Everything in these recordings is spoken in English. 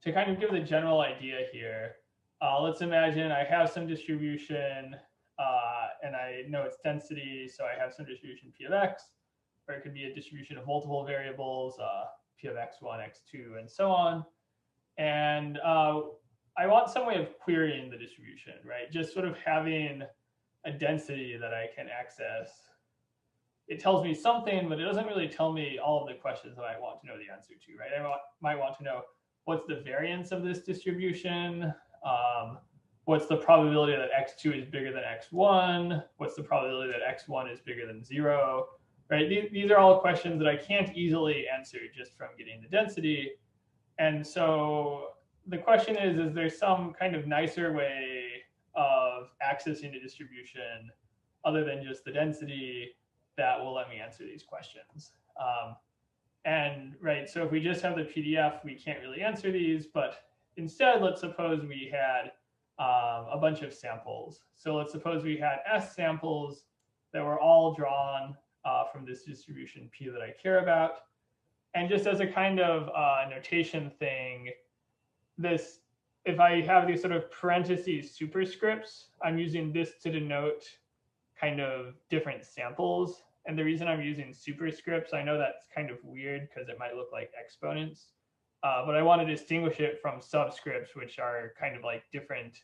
to kind of give the general idea here, let's imagine I have some distribution and I know its density, so I have some distribution p of x, or it could be a distribution of multiple variables, p of x1, x2, and so on. And I want some way of querying the distribution, right? Just sort of having a density that I can access. It tells me something, but it doesn't really tell me all of the questions that I want to know the answer to, right? I might want to know what's the variance of this distribution, what's the probability that x2 is bigger than x1, what's the probability that x1 is bigger than 0, right? These are all questions that I can't easily answer just from getting the density. And so the question is there some kind of nicer way of accessing the distribution other than just the density that will let me answer these questions? And right, so if we just have the PDF, we can't really answer these, but instead, let's suppose we had a bunch of samples. So let's suppose we had S samples that were all drawn from this distribution P that I care about. And just as a kind of notation thing, this, if I have these sort of parentheses superscripts, I'm using this to denote kind of different samples. And the reason I'm using superscripts, I know that's kind of weird because it might look like exponents, but I want to distinguish it from subscripts, which are kind of like different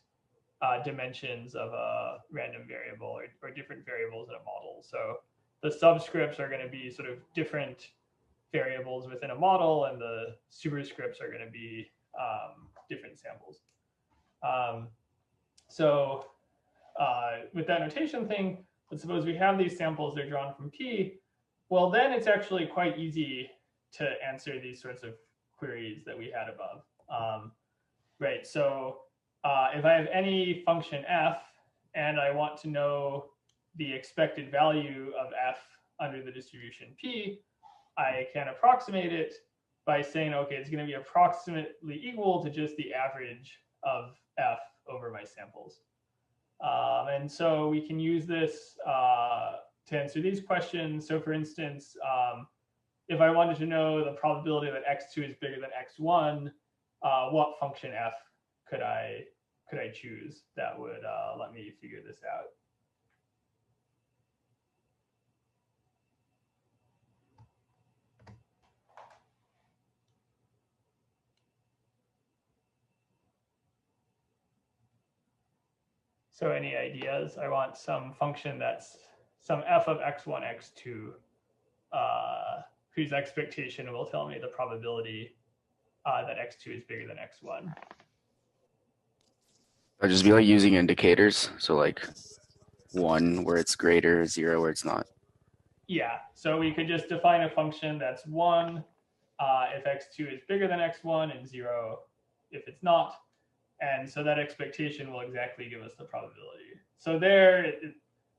dimensions of a random variable or different variables in a model. So the subscripts are going to be sort of different variables within a model, and the superscripts are going to be different samples. So with that notation thing, let's suppose we have these samples, they're drawn from P. Well, then it's actually quite easy to answer these sorts of queries that we had above. Right, so if I have any function f and I want to know the expected value of f under the distribution P, I can approximate it by saying, okay, it's going to be approximately equal to just the average of f over my samples. And so we can use this to answer these questions. So for instance, if I wanted to know the probability that x2 is bigger than x1, what function f could I choose that would let me figure this out? So any ideas? I want some function that's some f of x1, x2, whose expectation will tell me the probability that x2 is bigger than x1. I'll just be like using indicators. So like 1 where it's greater, 0 where it's not. Yeah, so we could just define a function that's 1 if x2 is bigger than x1 and 0 if it's not. And so that expectation will exactly give us the probability. So there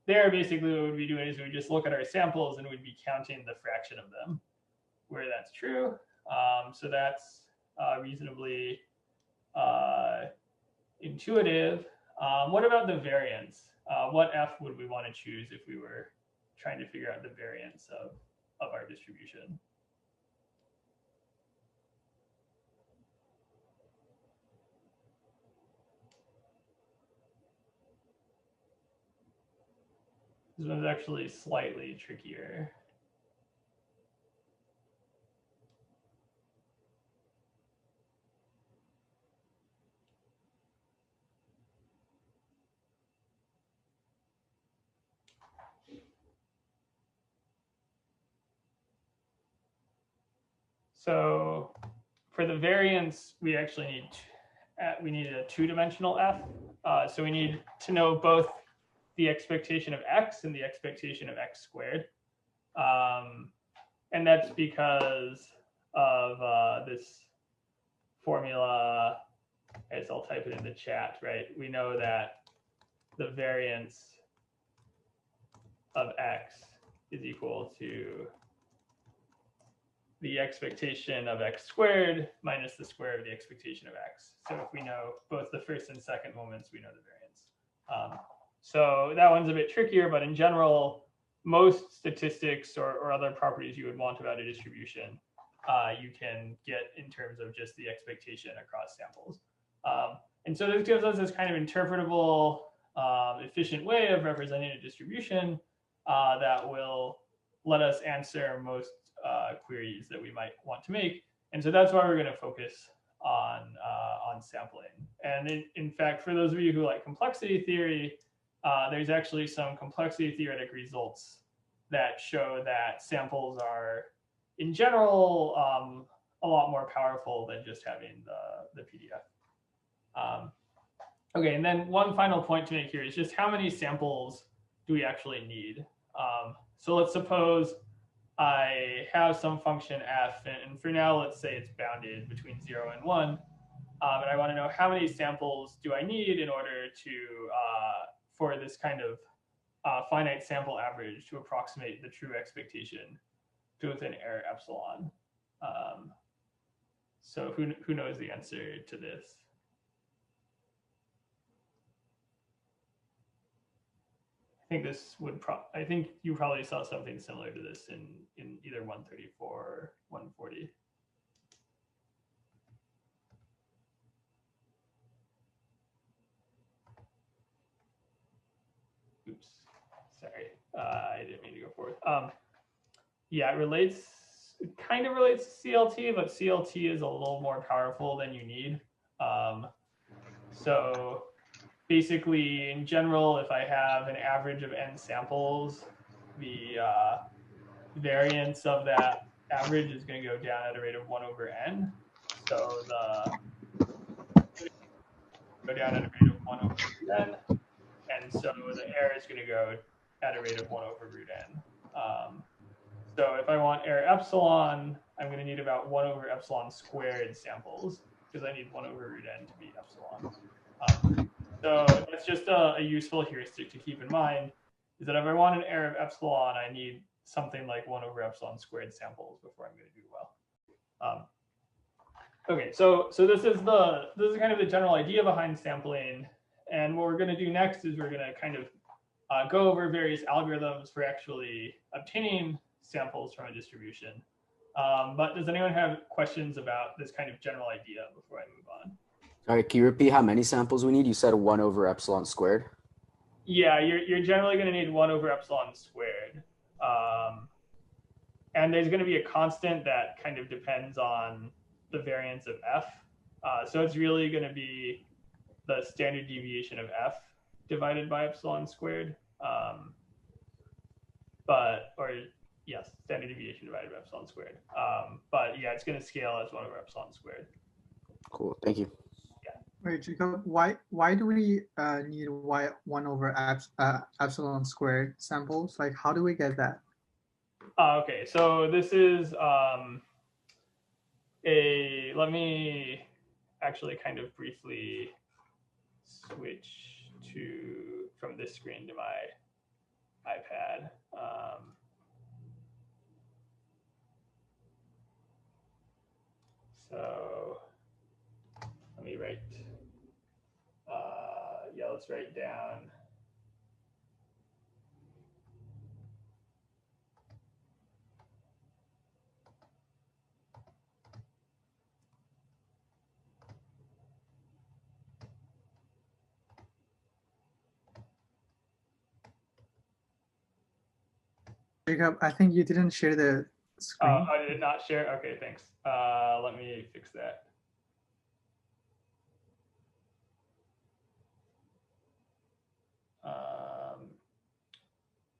basically what we'd be doing is we would just look at our samples and we'd be counting the fraction of them where that's true. So that's reasonably intuitive. What about the variance? What f would we want to choose if we were trying to figure out the variance of our distribution? This one's actually slightly trickier. So for the variance, we actually need a two-dimensional f. So we need to know both the expectation of x and the expectation of x squared. And that's because of this formula. I guess I'll type it in the chat, right? We know that the variance of x is equal to the expectation of x squared minus the square of the expectation of x. So if we know both the first and second moments, we know the variance. So that one's a bit trickier, but in general, most statistics or other properties you would want about a distribution you can get in terms of just the expectation across samples. And so this gives us this kind of interpretable, efficient way of representing a distribution that will let us answer most queries that we might want to make. And so that's why we're going to focus on sampling. And in fact, for those of you who like complexity theory, there's actually some complexity theoretic results that show that samples are, in general, a lot more powerful than just having the PDF. Okay, and then one final point to make here is just how many samples do we actually need? So let's suppose I have some function f, and for now, let's say it's bounded between 0 and 1. And I want to know how many samples do I need in order to, for this kind of finite sample average to approximate the true expectation to within error epsilon. So who knows the answer to this? I think you probably saw something similar to this in either 134 or 140. Oops, sorry, I didn't mean to go forward. Yeah, it kind of relates to CLT, but CLT is a little more powerful than you need. So basically, in general, if I have an average of n samples, the variance of that average is going to go down at a rate of 1 over n. So go down at a rate of 1 over n. And so the error is going to go at a rate of 1 over root n. So if I want error epsilon, I'm going to need about 1 over epsilon squared samples, because I need 1 over root n to be epsilon. So that's just a useful heuristic to keep in mind, is that if I want an error of epsilon, I need something like 1 over epsilon squared samples before I'm going to do well. Okay, so this is kind of the general idea behind sampling. And what we're going to do next is we're going to kind of go over various algorithms for actually obtaining samples from a distribution. But does anyone have questions about this kind of general idea before I move on? All right, can you repeat how many samples we need? You said 1 over epsilon squared. Yeah, you're generally going to need 1 over epsilon squared. And there's going to be a constant that kind of depends on the variance of f. So it's really going to be the standard deviation of f divided by epsilon squared. Standard deviation divided by epsilon squared. But yeah, it's going to scale as 1 over epsilon squared. Cool, thank you. Wait, Jacob, why do we need 1 over epsilon squared samples? Like, how do we get that? Okay, so this is let me actually kind of briefly switch from this screen to my iPad. So let me write, let's write down. Jacob, I think you didn't share the screen. Oh, I did not share? Okay, thanks. Let me fix that.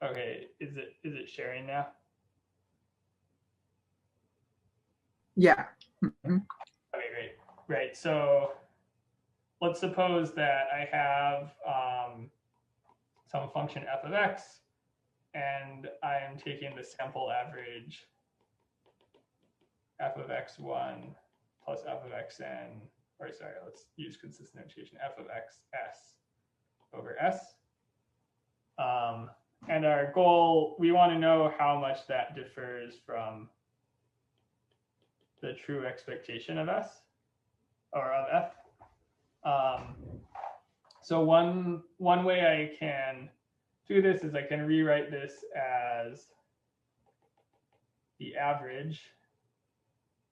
Okay, is it sharing now? Yeah. Okay, great. Right. So let's suppose that I have some function f of x, and I am taking the sample average f of x1 plus f of xn, or sorry, let's use consistent notation, f of xs over s. And our goal, we want to know how much that differs from the true expectation of s, or of f. So one way I can do this is I can rewrite this as the average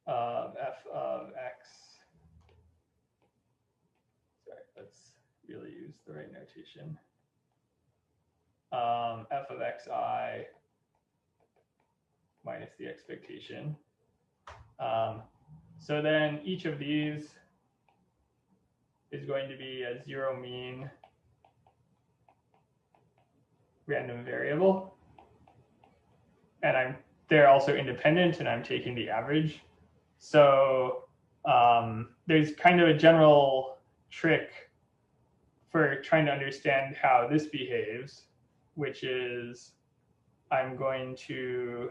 f of x. Sorry, let's really use the right notation. F of xi minus the expectation. So then each of these is going to be a zero mean random variable. And they're also independent, and I'm taking the average. So there's kind of a general trick for trying to understand how this behaves, which is I'm going to,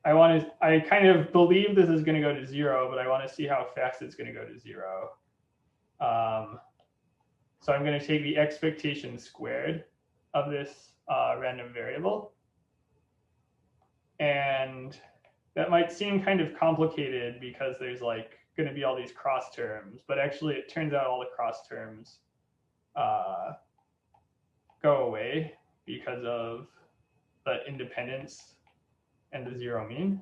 I kind of believe this is going to go to 0, but I want to see how fast it's going to go to 0. So I'm going to take the expectation squared of this random variable. And that might seem kind of complicated because there's like going to be all these cross terms, but actually it turns out all the cross terms go away because of the independence and the zero mean.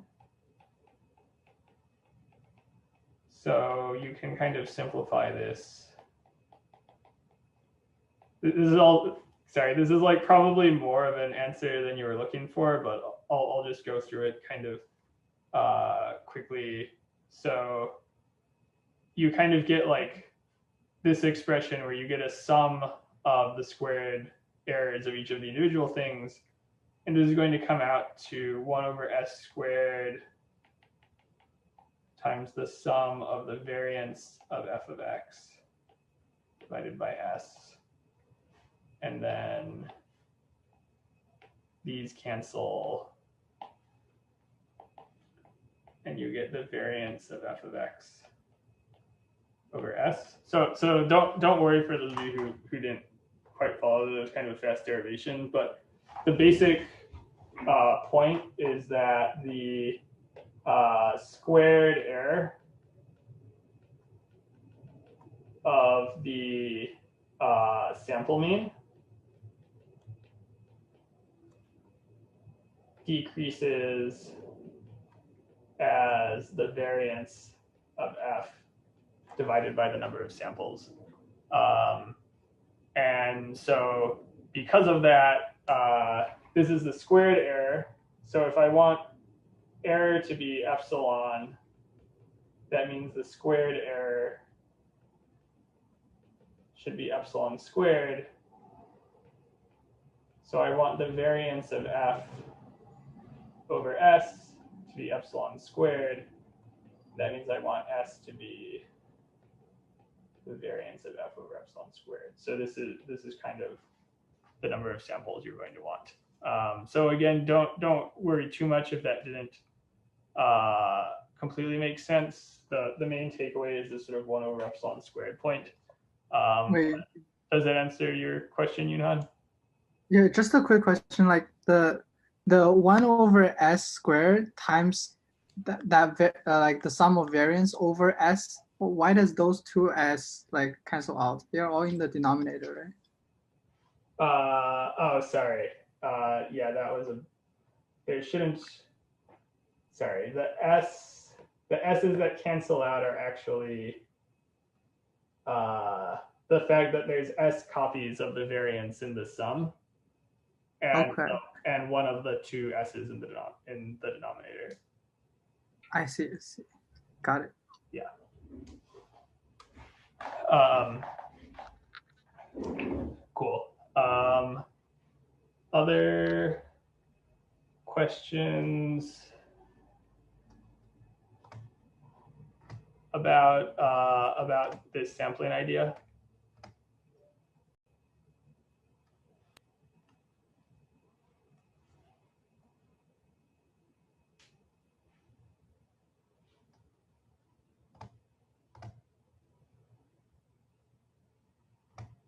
So you can kind of simplify this. This is all, sorry, this is like probably more of an answer than you were looking for, but I'll just go through it kind of quickly. So you kind of get like this expression where you get a sum of the squared errors of each of the individual things. And this is going to come out to 1 over s squared times the sum of the variance of f of x divided by s. And then these cancel, and you get the variance of f of x over s. So don't worry for those of you who didn't quite follow those kind of fast derivations, but the basic point is that the squared error of the sample mean decreases as the variance of f divided by the number of samples. And so because of that, this is the squared error. So if I want error to be epsilon, that means the squared error should be epsilon squared. So I want the variance of f over s to be epsilon squared. That means I want s to be the variance of f over epsilon squared. So this is kind of the number of samples you're going to want. So again, don't worry too much if that didn't completely make sense. The main takeaway is this sort of 1 over epsilon squared point. Does that answer your question, Yunhan? Yeah, just a quick question. Like the 1 over s squared times like the sum of variance over s. Why does those two s like cancel out? They're all in the denominator, right? Oh, sorry. Yeah, that was there shouldn't. Sorry, the s's that cancel out are actually the fact that there's s copies of the variance in the sum, and Okay. And one of the two s's in the denominator. I see. Got it. Yeah. Cool. Other questions about this sampling idea?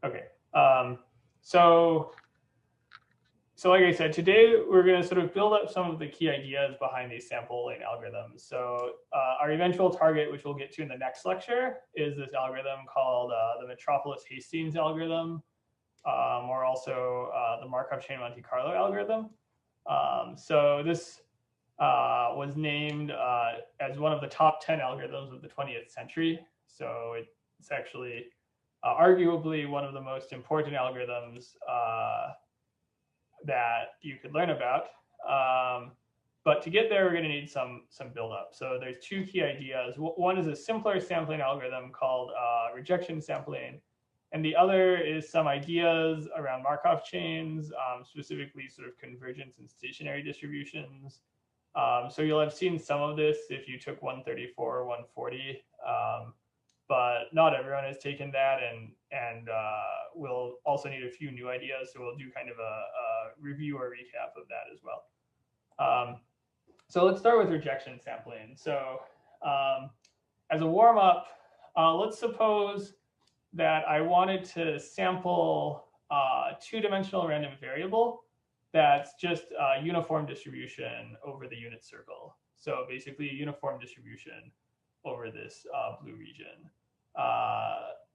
Okay. So like I said, today we're going to sort of build up some of the key ideas behind these sampling algorithms. So our eventual target, which we'll get to in the next lecture, is this algorithm called the Metropolis-Hastings algorithm, or also the Markov chain Monte Carlo algorithm. So this was named as one of the top 10 algorithms of the 20th century. So it's actually arguably one of the most important algorithms that you could learn about. But to get there, we're going to need some build-up. So there's two key ideas. One is a simpler sampling algorithm called rejection sampling. And the other is some ideas around Markov chains, specifically sort of convergence and stationary distributions. So you'll have seen some of this if you took 134 or 140, but not everyone has taken that, and we'll also need a few new ideas. So we'll do kind of a review or recap of that as well. So let's start with rejection sampling. So as a warm-up, let's suppose that I wanted to sample a two-dimensional random variable that's just a uniform distribution over the unit circle. So basically a uniform distribution over this blue region.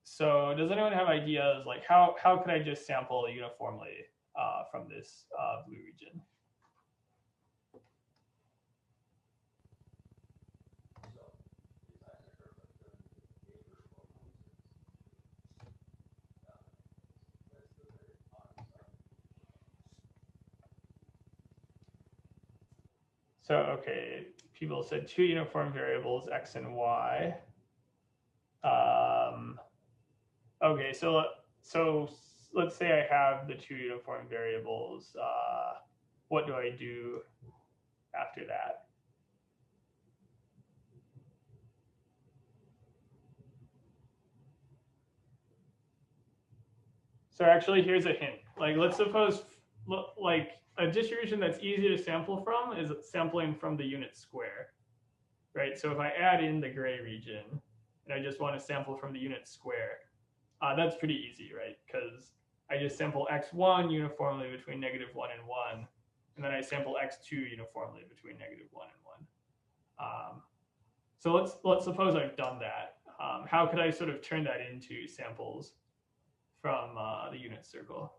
So does anyone have ideas like how could I just sample uniformly from this blue region? So, okay, people said two uniform variables, X and Y. Okay, so let's say I have the two uniform variables. What do I do after that? So actually, here's a hint. Like, let's suppose, like, a distribution that's easy to sample from is sampling from the unit square, right? So if I add in the gray region, and I just want to sample from the unit square, that's pretty easy, right? Because I just sample x1 uniformly between -1 and 1, and then I sample x2 uniformly between -1 and 1. So let's suppose I've done that. How could I sort of turn that into samples from the unit circle?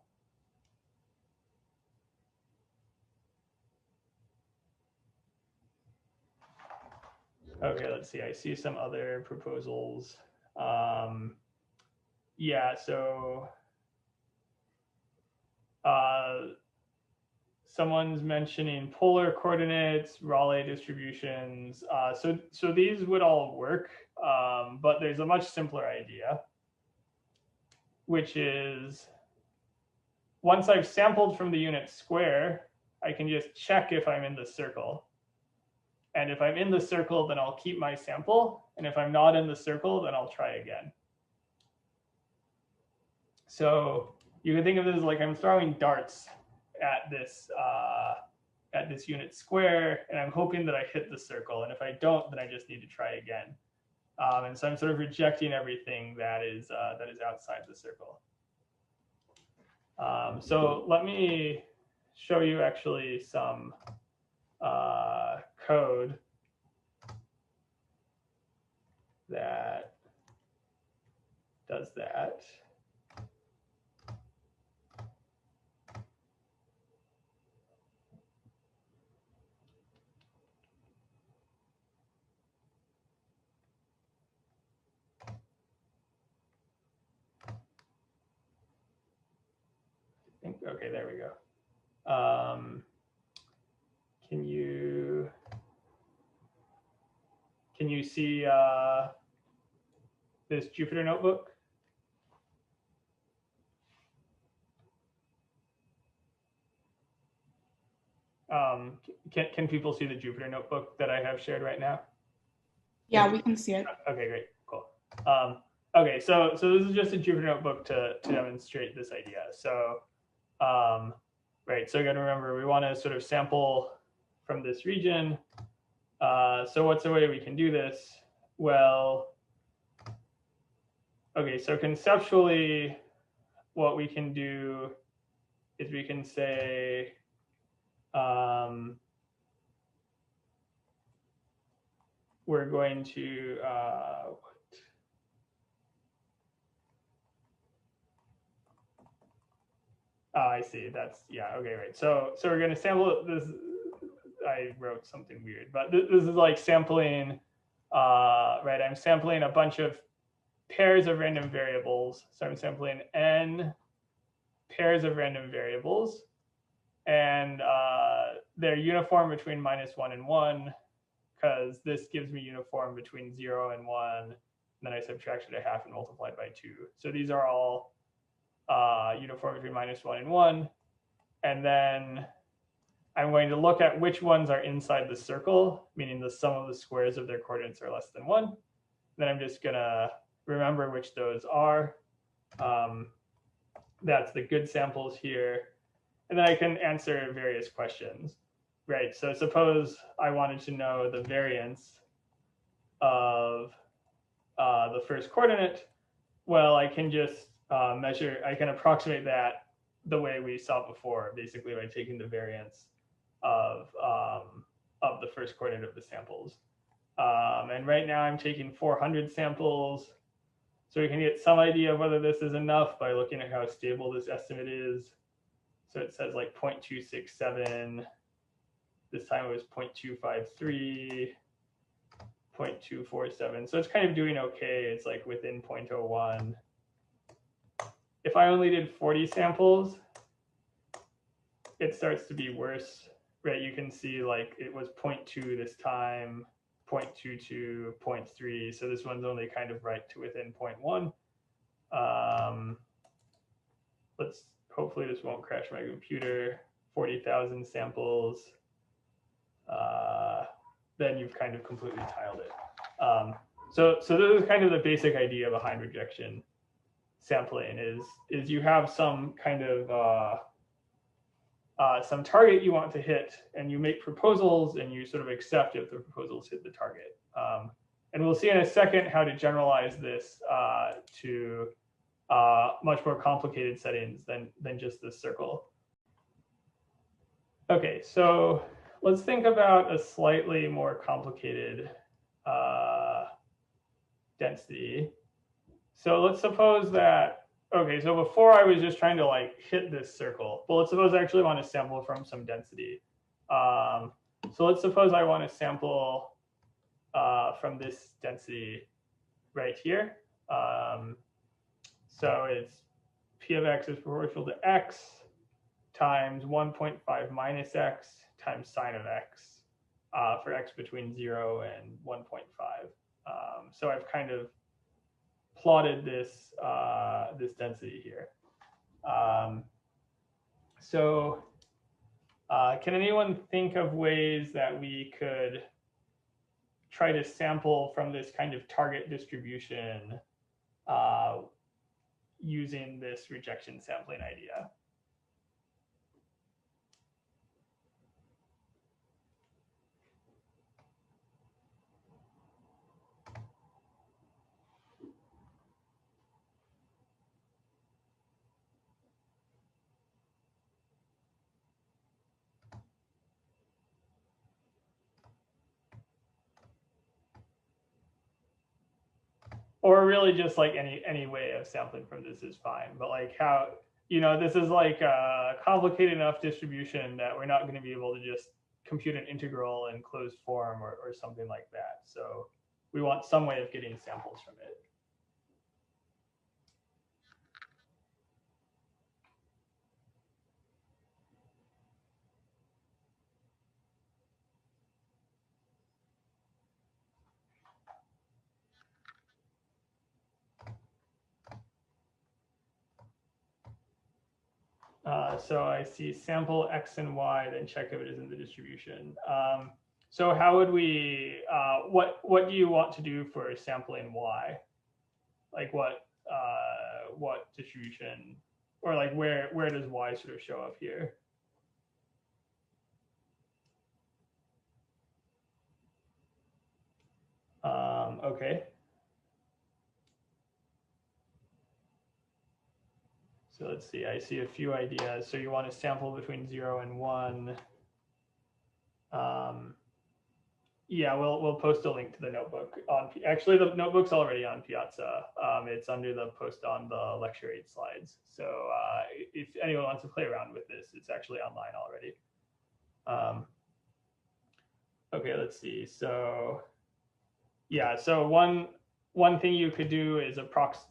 Okay, let's see. I see some other proposals. Yeah, so someone's mentioning polar coordinates, Rayleigh distributions. So these would all work, but there's a much simpler idea, which is once I've sampled from the unit square, I can just check if I'm in the circle. And if I'm in the circle, then I'll keep my sample. And if I'm not in the circle, then I'll try again. So you can think of this as like I'm throwing darts at this unit square, and I'm hoping that I hit the circle. And if I don't, then I just need to try again. And so I'm sort of rejecting everything that is outside the circle. So let me show you actually some code that does that. Okay, there we go. Can you see this Jupyter notebook? Can people see the Jupyter notebook that I have shared right now? Yeah, we can see it. Okay, great, cool. Okay, so this is just a Jupyter notebook to demonstrate this idea. So, right, so again, remember, we want to sort of sample from this region. So what's the way we can do this? Well, okay, so conceptually, what we can do is we can say, we're going to, Oh, I see. That's, yeah, okay, right. So we're going to sample this. I wrote something weird, but this is like sampling, right? I'm sampling a bunch of pairs of random variables. So I'm sampling n pairs of random variables, and they're uniform between -1 and 1, because this gives me uniform between 0 and 1. And then I subtracted a half and multiplied by 2. So these are all uniform between -1 and 1. And then I'm going to look at which ones are inside the circle, meaning the sum of the squares of their coordinates are less than 1. Then I'm just going to remember which those are. That's the good samples here. And then I can answer various questions, right? So suppose I wanted to know the variance of the first coordinate. Well, I can just I can approximate that the way we saw before, basically by taking the variance of the first coordinate of the samples. And right now I'm taking 400 samples. So we can get some idea of whether this is enough by looking at how stable this estimate is. So it says like 0.267. This time it was 0.253, 0.247. So it's kind of doing okay. It's like within 0.01. If I only did 40 samples, it starts to be worse, right? You can see like it was 0.2 this time, 0.22, 0.3. So this one's only kind of right to within 0.1. Hopefully this won't crash my computer. 40,000 samples. Then you've kind of completely tiled it. So this is kind of the basic idea behind rejection sampling is you have some kind of some target you want to hit, and you make proposals and you sort of accept if the proposals hit the target. And we'll see in a second how to generalize this to much more complicated settings than just this circle. Okay, so let's think about a slightly more complicated density. So let's suppose that, okay, so before I was just trying to like hit this circle. Well, let's suppose I actually want to sample from some density. So let's suppose I want to sample from this density right here. So it's P of x is proportional to x times 1.5 minus x times sine of x for x between 0 and 1.5. So I've kind of plotted this this density here. Can anyone think of ways that we could try to sample from this kind of target distribution using this rejection sampling idea? Or really just like any way of sampling from this is fine. But like how, this is like a complicated enough distribution that we're not going to be able to just compute an integral in closed form or something like that. So we want some way of getting samples from it. So I see sample x and y, then check if it is in the distribution. So how would we, what do you want to do for sampling y? Like what distribution, or like where does y sort of show up here? Okay. So let's see, I see a few ideas. So you want to sample between 0 and 1. Yeah, we'll post a link to the notebook on. Actually, the notebook's already on Piazza. It's under the post on the lecture aid slides. So if anyone wants to play around with this, it's actually online already. Okay, let's see. So yeah, so one thing you could do is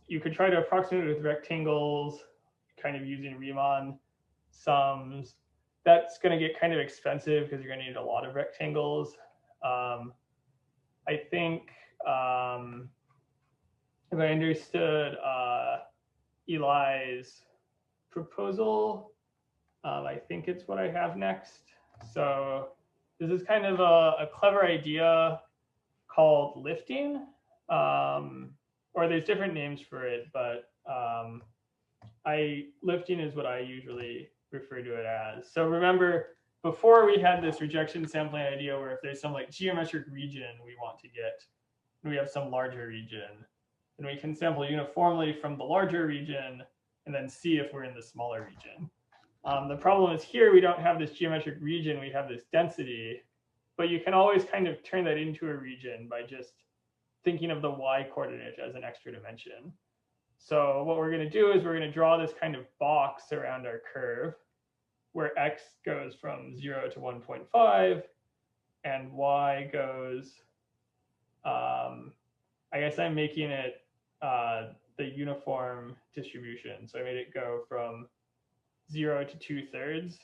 you could try to approximate with rectangles, kind of using Riemann sums. That's going to get kind of expensive because you're going to need a lot of rectangles. I think if I understood Eli's proposal, I think it's what I have next. So this is kind of a clever idea called lifting, or there's different names for it, but lifting is what I usually refer to it as. So remember, before we had this rejection sampling idea where if there's some like geometric region we want to get, and we have some larger region, then we can sample uniformly from the larger region and then see if we're in the smaller region. The problem is here we don't have this geometric region, we have this density, but you can always kind of turn that into a region by just thinking of the y coordinate as an extra dimension. So what we're going to do is we're going to draw this kind of box around our curve where x goes from 0 to 1.5 and y goes, I guess I'm making it the uniform distribution. So I made it go from 0 to 2/3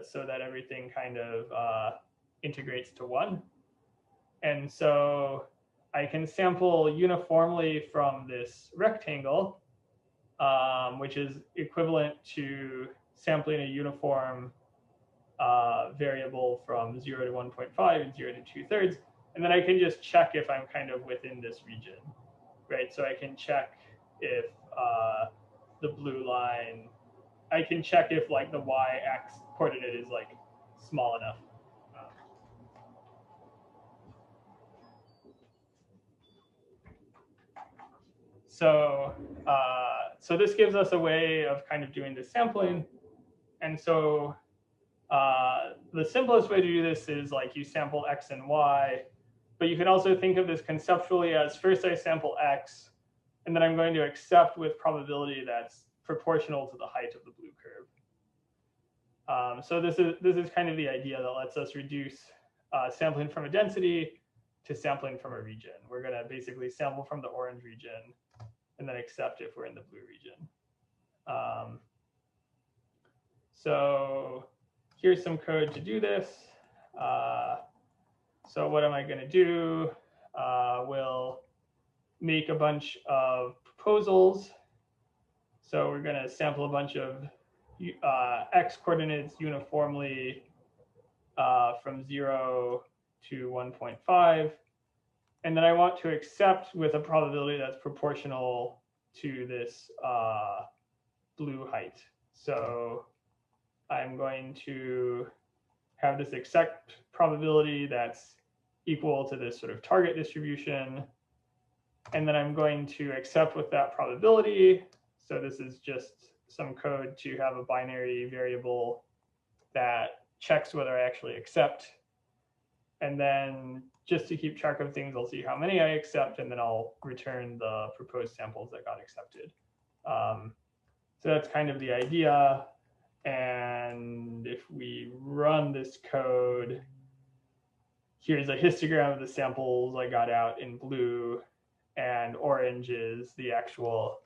so that everything kind of integrates to 1. And so I can sample uniformly from this rectangle, which is equivalent to sampling a uniform variable from 0 to 1.5 and 0 to 2/3. And then I can just check if I'm kind of within this region, right? So I can check if the blue line, I can check if like the y-x coordinate is like small enough. So this gives us a way of kind of doing this sampling. And so the simplest way to do this is like you sample x and y, but you can also think of this conceptually as first I sample x, and then I'm going to accept with probability that's proportional to the height of the blue curve. So this is kind of the idea that lets us reduce sampling from a density to sampling from a region. We're going to basically sample from the orange region and then accept if we're in the blue region. So here's some code to do this. So what am I going to do? We'll make a bunch of proposals. So we're going to sample a bunch of x coordinates uniformly from 0 to 1.5. And then I want to accept with a probability that's proportional to this blue height. So I'm going to have this accept probability that's equal to this sort of target distribution. And then I'm going to accept with that probability. So this is just some code to have a binary variable that checks whether I actually accept. And then just to keep track of things, I'll see how many I accept, and then I'll return the proposed samples that got accepted. So that's kind of the idea. And if we run this code, here's a histogram of the samples I got out in blue, and orange is the actual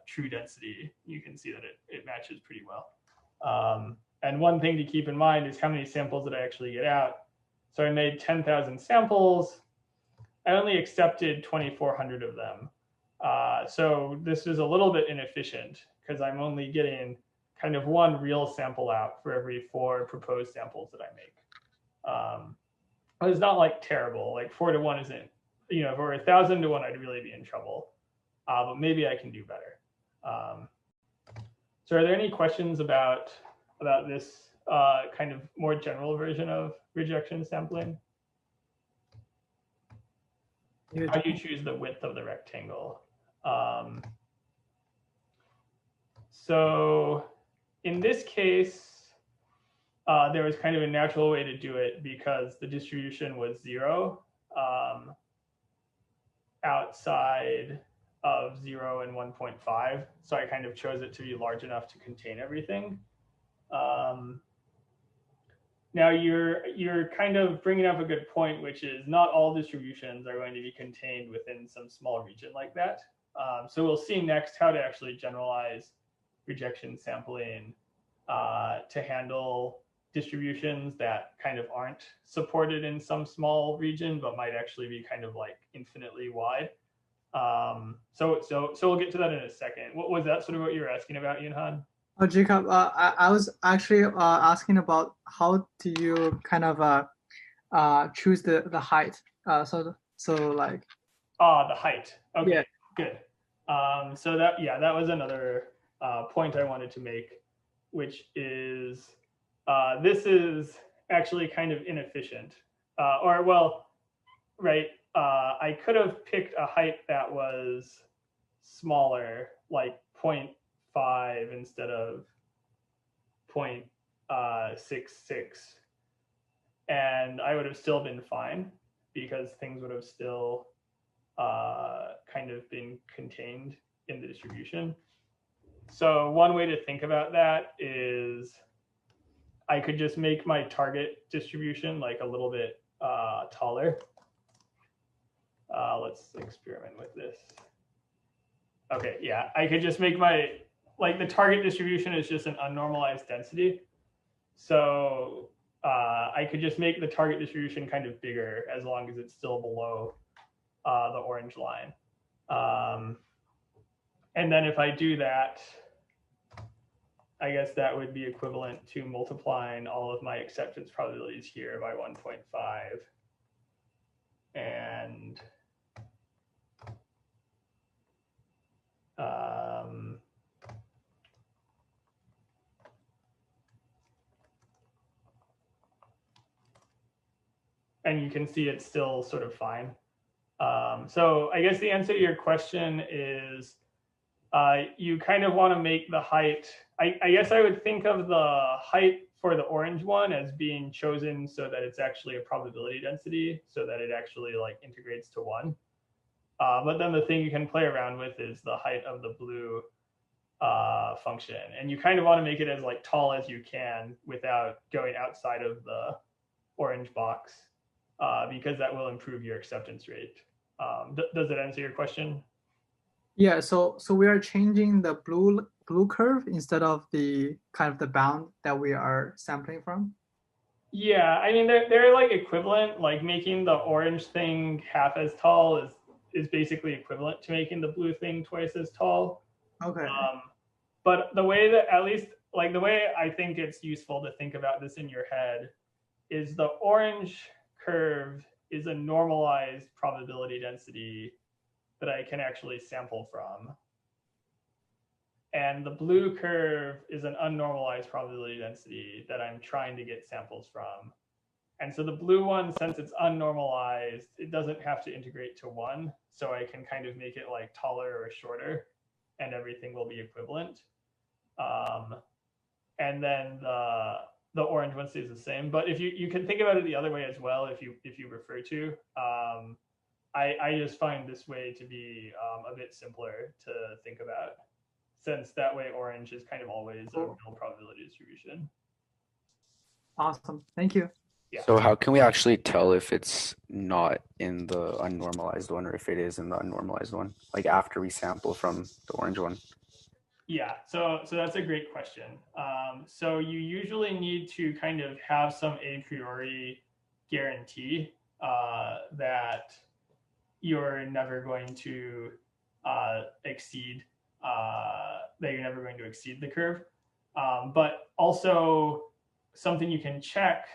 true density. You can see that it matches pretty well. And one thing to keep in mind is how many samples did I actually get out. So I made 10,000 samples. I only accepted 2,400 of them. So this is a little bit inefficient because I'm only getting kind of one real sample out for every 4 proposed samples that I make. It's not like terrible, like 4 to 1 isn't, you know, if it were 1,000 to 1, I'd really be in trouble. But maybe I can do better. So are there any questions about this kind of more general version of rejection sampling? How do you choose the width of the rectangle? So in this case, there was kind of a natural way to do it because the distribution was 0 outside of 0 and 1.5. So I kind of chose it to be large enough to contain everything. Now you're kind of bringing up a good point, which is not all distributions are going to be contained within some small region like that. So we'll see next how to actually generalize rejection sampling to handle distributions that kind of aren't supported in some small region, but might actually be kind of like infinitely wide. So we'll get to that in a second. What was that sort of what you were asking about, Yunhan? Oh, Jacob, I was actually asking about how do you kind of choose the height? So like. The height. Okay, yeah. Good. So that was another point I wanted to make, which is this is actually kind of inefficient, right? I could have picked a height that was smaller, like 0.5 instead of 0.66, and I would have still been fine because things would have still kind of been contained in the distribution. So one way to think about that is I could just make my target distribution like a little bit taller. Let's experiment with this. Okay, yeah, I could just make the target distribution is just an unnormalized density. So I could just make the target distribution kind of bigger as long as it's still below the orange line. And then if I do that, I guess that would be equivalent to multiplying all of my acceptance probabilities here by 1.5. And you can see it's still sort of fine. So I guess the answer to your question is you kind of want to make the height, I guess I would think of the height for the orange one as being chosen so that it's actually a probability density, so that it actually like integrates to 1. But then the thing you can play around with is the height of the blue function. And you kind of want to make it as like tall as you can without going outside of the orange box, because that will improve your acceptance rate. Does it answer your question? Yeah, so we are changing the blue curve instead of the kind of the bound that we are sampling from. Yeah, I mean they're like equivalent. Like making the orange thing half as tall is basically equivalent to making the blue thing twice as tall. Okay. But the way that, at least like the way I think it's useful to think about this in your head is the orange curve is a normalized probability density that I can actually sample from. And the blue curve is an unnormalized probability density that I'm trying to get samples from. And so the blue one, since it's unnormalized, it doesn't have to integrate to 1. So I can kind of make it like taller or shorter, and everything will be equivalent. And then the orange one stays the same. But if you can think about it the other way as well, if you refer to, I just find this way to be a bit simpler to think about, since that way orange is kind of always a real probability distribution. Awesome, thank you. Yeah. So how can we actually tell if it's not in the unnormalized one or if it is in the unnormalized one, like after we sample from the orange one? Yeah, so that's a great question. So you usually need to kind of have some a priori guarantee that you're never going to exceed the curve. But also something you can check,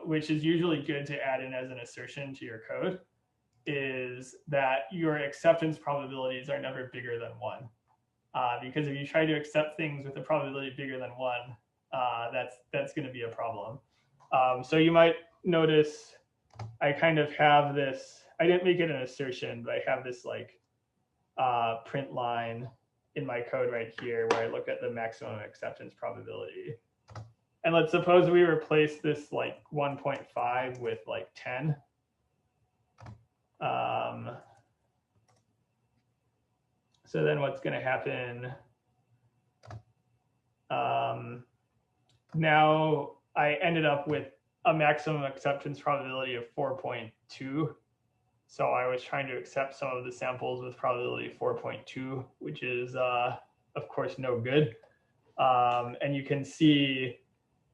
which is usually good to add in as an assertion to your code, is that your acceptance probabilities are never bigger than 1. Because if you try to accept things with a probability bigger than 1, that's going to be a problem. So you might notice I kind of have this, I didn't make it an assertion, but I have this like print line in my code right here where I look at the maximum acceptance probability. And let's suppose we replace this like 1.5 with like 10. So then what's going to happen? Now I ended up with a maximum acceptance probability of 4.2. So I was trying to accept some of the samples with probability 4.2, which is, of course, no good. And you can see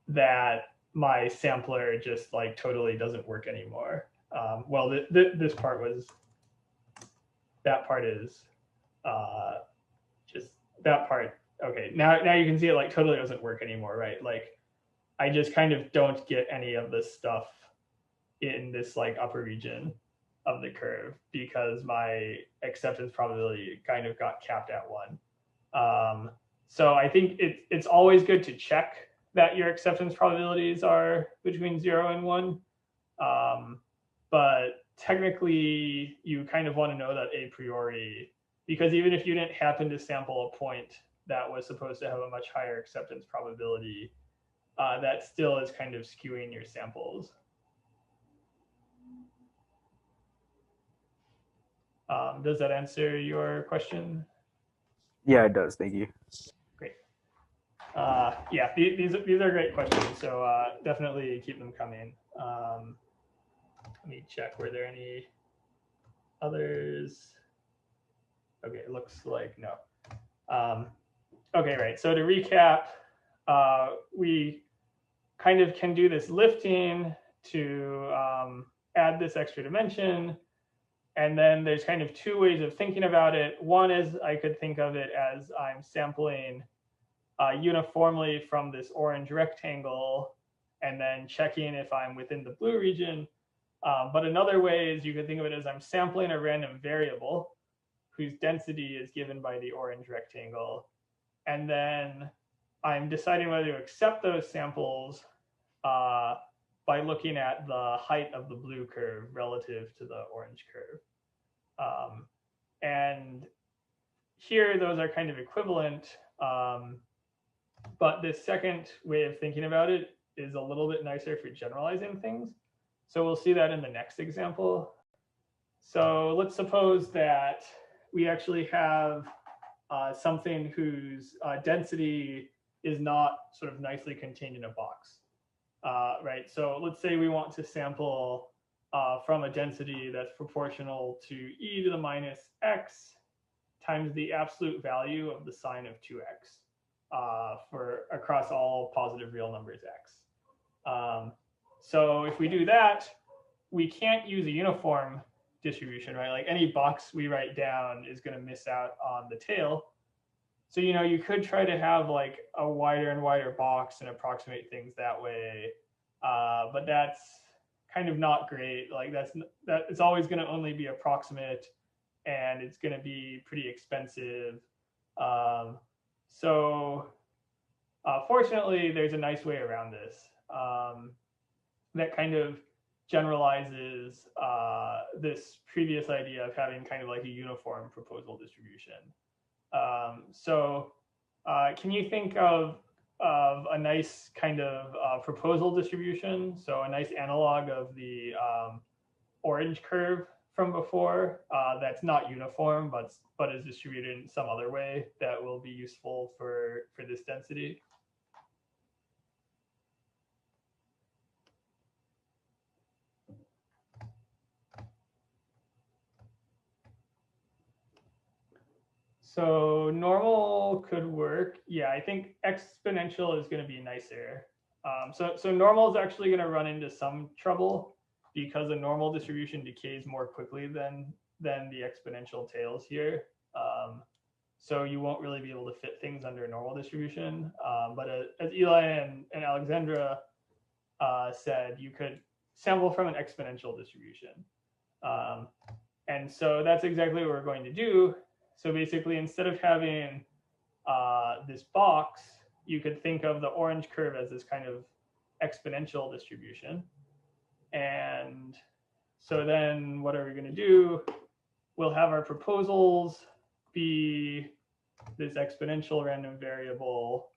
that my sampler just like totally doesn't work anymore. Well, this part was, that part is just that part. Okay, now you can see it like totally doesn't work anymore, right? Like I just kind of don't get any of this stuff in this like upper region of the curve because my acceptance probability kind of got capped at 1. So I think it's always good to check that your acceptance probabilities are between 0 and 1. But technically, you kind of want to know that a priori, because even if you didn't happen to sample a point that was supposed to have a much higher acceptance probability, that still is kind of skewing your samples. Does that answer your question? Yeah, it does. Thank you. Great. Yeah, these are great questions. So definitely keep them coming. Let me check. Were there any others? Okay, it looks like no. Okay, right. So to recap, we kind of can do this lifting to add this extra dimension. And then there's kind of two ways of thinking about it. One is I could think of it as I'm sampling uniformly from this orange rectangle and then checking if I'm within the blue region. But another way is you could think of it as I'm sampling a random variable whose density is given by the orange rectangle. And then I'm deciding whether to accept those samples by looking at the height of the blue curve relative to the orange curve. And here, those are kind of equivalent. But this second way of thinking about it is a little bit nicer for generalizing things. So we'll see that in the next example. So let's suppose that we actually have something whose density is not sort of nicely contained in a box, right? So let's say we want to sample from a density that's proportional to e to the minus x times the absolute value of the sine of 2x for across all positive real numbers x. So if we do that, we can't use a uniform distribution, right? Like any box we write down is going to miss out on the tail. So, you know, you could try to have like a wider and wider box and approximate things that way. But that's kind of not great. Like that it's always going to only be approximate and it's going to be pretty expensive. Fortunately, there's a nice way around this that kind of generalizes this previous idea of having kind of like a uniform proposal distribution. Can you think of a nice kind of proposal distribution? So a nice analog of the orange curve from before that's not uniform, but is distributed in some other way that will be useful for this density. So normal could work. Yeah, I think exponential is going to be nicer. So normal is actually going to run into some trouble because a normal distribution decays more quickly than the exponential tails here. So you won't really be able to fit things under a normal distribution. But as Eli and Alexandra said, you could sample from an exponential distribution. And so that's exactly what we're going to do. So basically, instead of having this box, you could think of the orange curve as this kind of exponential distribution. And so then what are we going to do? We'll have our proposals be this exponential random variable.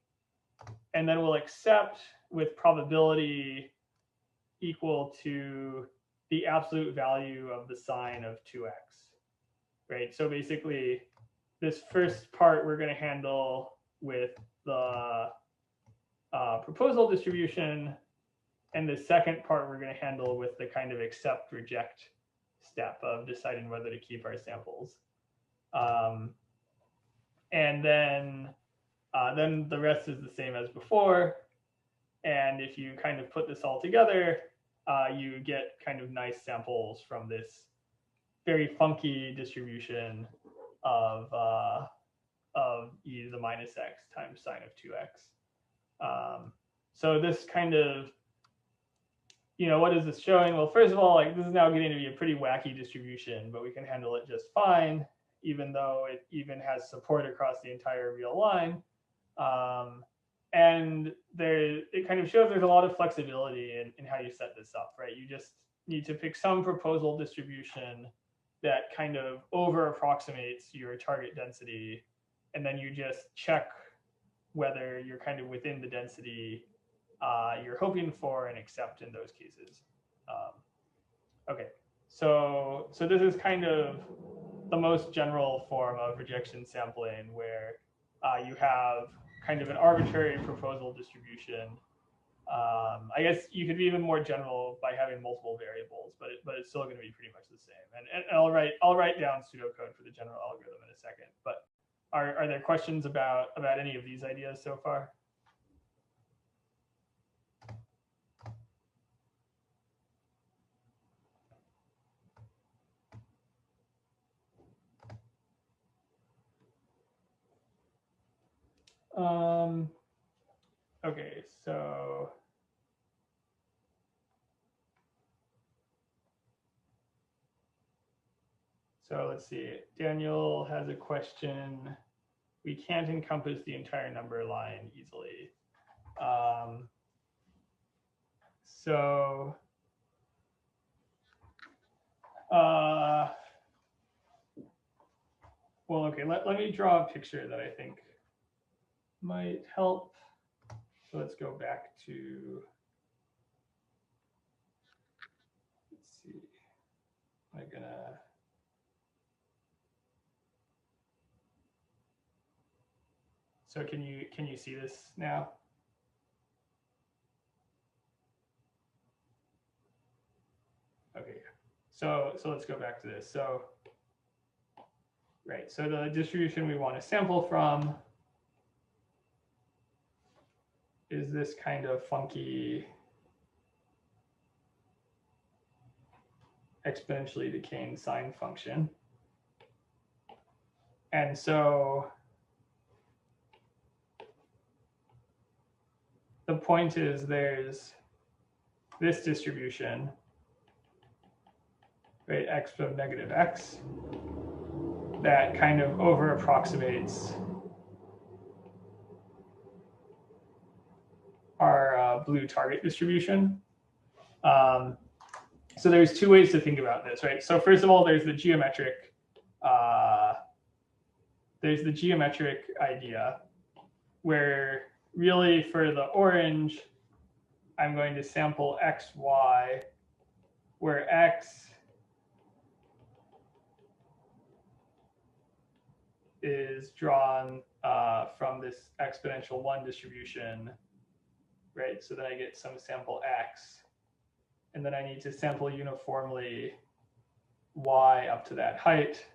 And then we'll accept with probability equal to the absolute value of the sine of 2x, right? So basically, this first part we're going to handle with the proposal distribution, and the second part we're going to handle with the kind of accept reject step of deciding whether to keep our samples. And then the rest is the same as before. And if you kind of put this all together, you get kind of nice samples from this very funky distribution of e to the minus x times sine of 2x. So this kind of, what is this showing? Well, first of all, like this is now getting to be a pretty wacky distribution, but we can handle it just fine, even though it even has support across the entire real line. And it kind of shows there's a lot of flexibility in how you set this up, right? You just need to pick some proposal distribution that kind of over approximates your target density, and then you just check whether you're kind of within the density you're hoping for and accept in those cases. Okay, so this is kind of the most general form of rejection sampling, where you have kind of an arbitrary proposal distribution. I guess you could be even more general by having multiple variables, but it's still going to be pretty much the same. And I'll write down pseudocode for the general algorithm in a second. But are there questions about any of these ideas so far? Okay, so let's see. Daniel has a question. We can't encompass the entire number line easily. Well, okay, let me draw a picture that I think might help. So let's go back to, let's see, so can you see this now? Okay, so let's go back to this. So, right, so the distribution we want to sample from is this kind of funky exponentially decaying sine function. And so the point is there's this distribution, right, x of negative x, that kind of over approximates our blue target distribution. So there's two ways to think about this, right? So first of all, there's the geometric idea, where really for the orange, I'm going to sample x, y, where x is drawn from this exponential 1 distribution, right? So then I get some sample x, and then I need to sample uniformly y up to that height.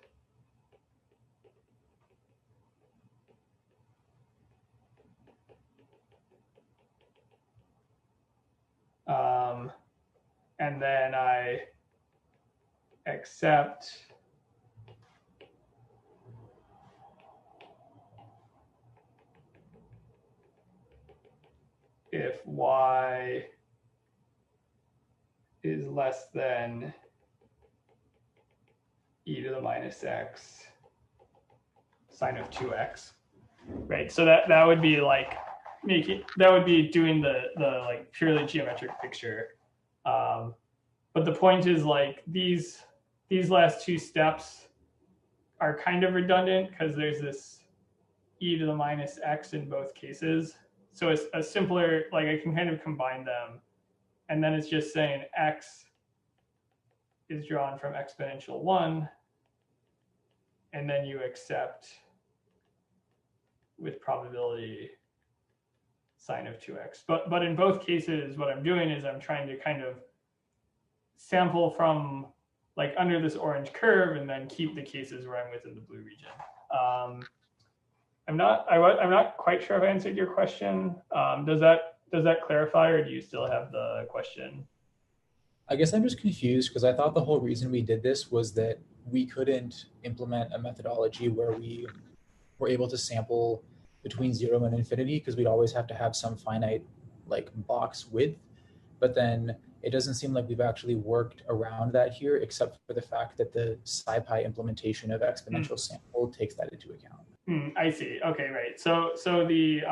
And then I accept if y is less than e to the minus x sine of 2x, right? So that would be like doing the like purely geometric picture. But the point is, like, these last two steps are kind of redundant because there's this e to the minus x in both cases. so it's a simpler, like I can kind of combine them, and then it's just saying x is drawn from exponential 1, and then you accept with probability sine of 2x. But in both cases, what I'm doing is I'm trying to kind of sample from like under this orange curve and then keep the cases where I'm within the blue region. I'm not quite sure if I answered your question. Does that clarify, or do you still have the question? I guess I'm just confused because I thought the whole reason we did this was that we couldn't implement a methodology where we were able to sample between 0 and infinity because we'd always have to have some finite like box width. But then it doesn't seem like we've actually worked around that here, except for the fact that the SciPy implementation of exponential sample takes that into account. I see. Okay, right. So the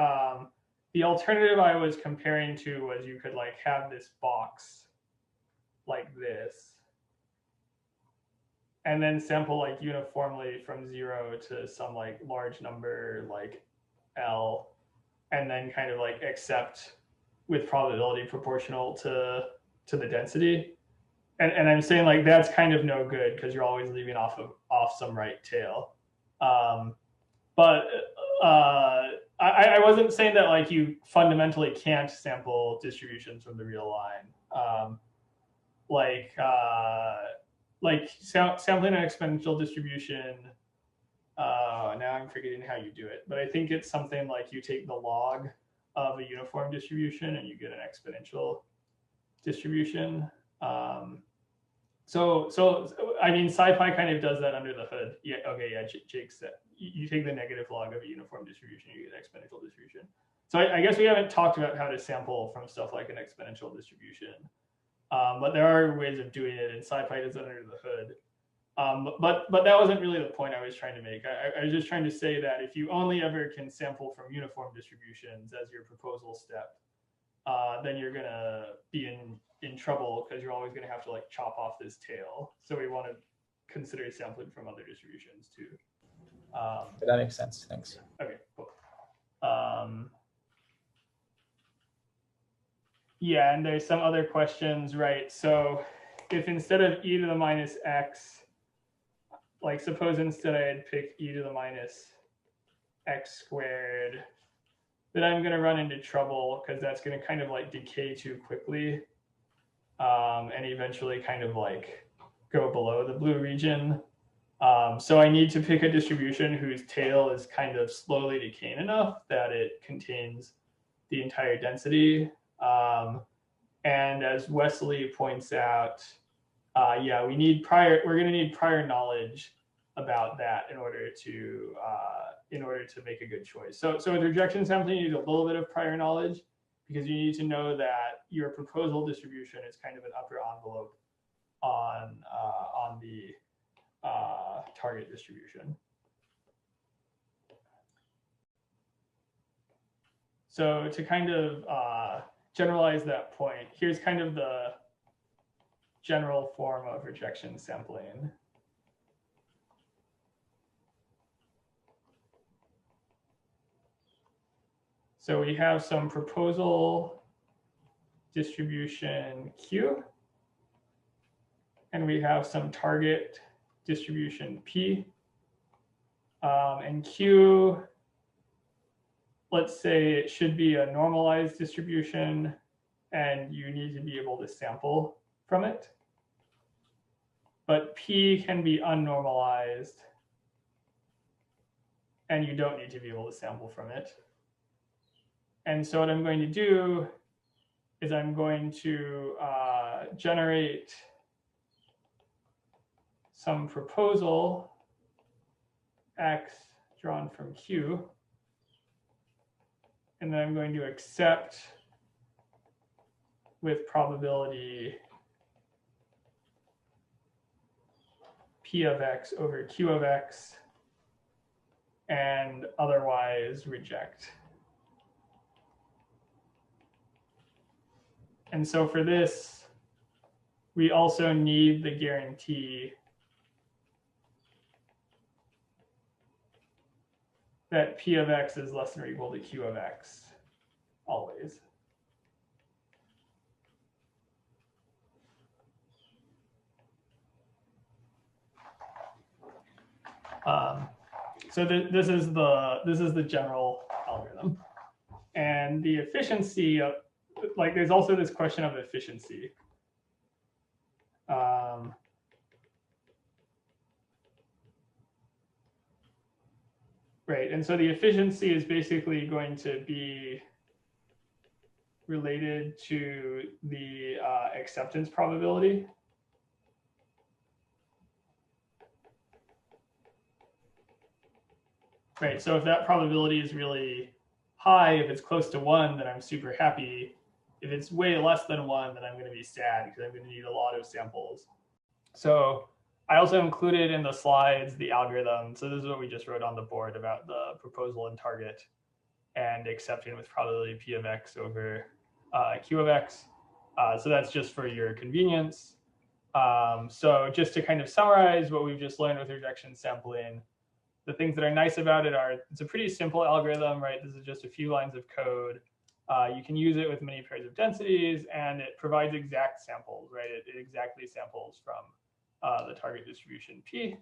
alternative I was comparing to was you could like have this box like this, and then sample like uniformly from 0 to some like large number like L, and then kind of like accept with probability proportional to the density. And I'm saying like that's kind of no good because you're always leaving off some right tail. But I wasn't saying that like you fundamentally can't sample distributions from the real line. Sampling an exponential distribution. Now I'm forgetting how you do it, but I think it's something like you take the log of a uniform distribution and you get an exponential distribution. So I mean, SciPy kind of does that under the hood. Yeah. Okay. Yeah. Jake said you take the negative log of a uniform distribution, you get an exponential distribution. So I guess we haven't talked about how to sample from stuff like an exponential distribution, but there are ways of doing it, and SciPy does it under the hood. But that wasn't really the point I was trying to make. I was just trying to say that if you only ever can sample from uniform distributions as your proposal step, then you're gonna be in trouble because you're always gonna have to like chop off this tail. So we want to consider sampling from other distributions too. That makes sense. Thanks. Okay, cool. Yeah, and there's some other questions, right? So if instead of e to the minus x, like suppose instead I had picked e to the minus x squared, then I'm going to run into trouble because that's going to kind of like decay too quickly and eventually kind of like go below the blue region. So I need to pick a distribution whose tail is kind of slowly decaying enough that it contains the entire density. And as Wesley points out, yeah, we're going to need prior knowledge about that in order to make a good choice. So with rejection sampling, you need a little bit of prior knowledge because you need to know that your proposal distribution is kind of an upper envelope on the target distribution. So to kind of generalize that point, here's kind of the general form of rejection sampling. So we have some proposal distribution Q, and we have some target distribution P. And Q, let's say it should be a normalized distribution, and you need to be able to sample from it. But P can be unnormalized, and you don't need to be able to sample from it. And so what I'm going to do is I'm going to generate some proposal X drawn from Q. And then I'm going to accept with probability P of X over Q of X, and otherwise reject. And so for this, we also need the guarantee that P of X is less than or equal to Q of X. always. So this is the general algorithm, and the efficiency of, like, there's also this question of efficiency. Right, and so the efficiency is basically going to be related to the acceptance probability. Right, so if that probability is really high, if it's close to 1, then I'm super happy. If it's way less than 1, then I'm going to be sad because I'm going to need a lot of samples. So I also included in the slides the algorithm. So this is what we just wrote on the board about the proposal and target and accepting with probability P of X over Q of X. So that's just for your convenience. So just to kind of summarize what we've just learned with rejection sampling, the things that are nice about it are it's a pretty simple algorithm, right? This is just a few lines of code. You can use it with many pairs of densities, and it provides exact samples, right? It exactly samples from the target distribution P.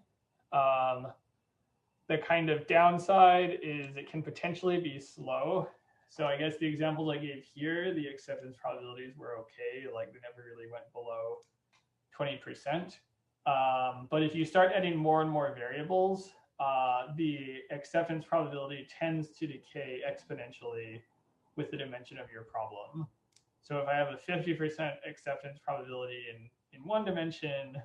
The kind of downside is it can potentially be slow. So I guess the examples I gave here, the acceptance probabilities were okay. Like they never really went below 20%. But if you start adding more and more variables, the acceptance probability tends to decay exponentially with the dimension of your problem. So if I have a 50% acceptance probability in one dimension,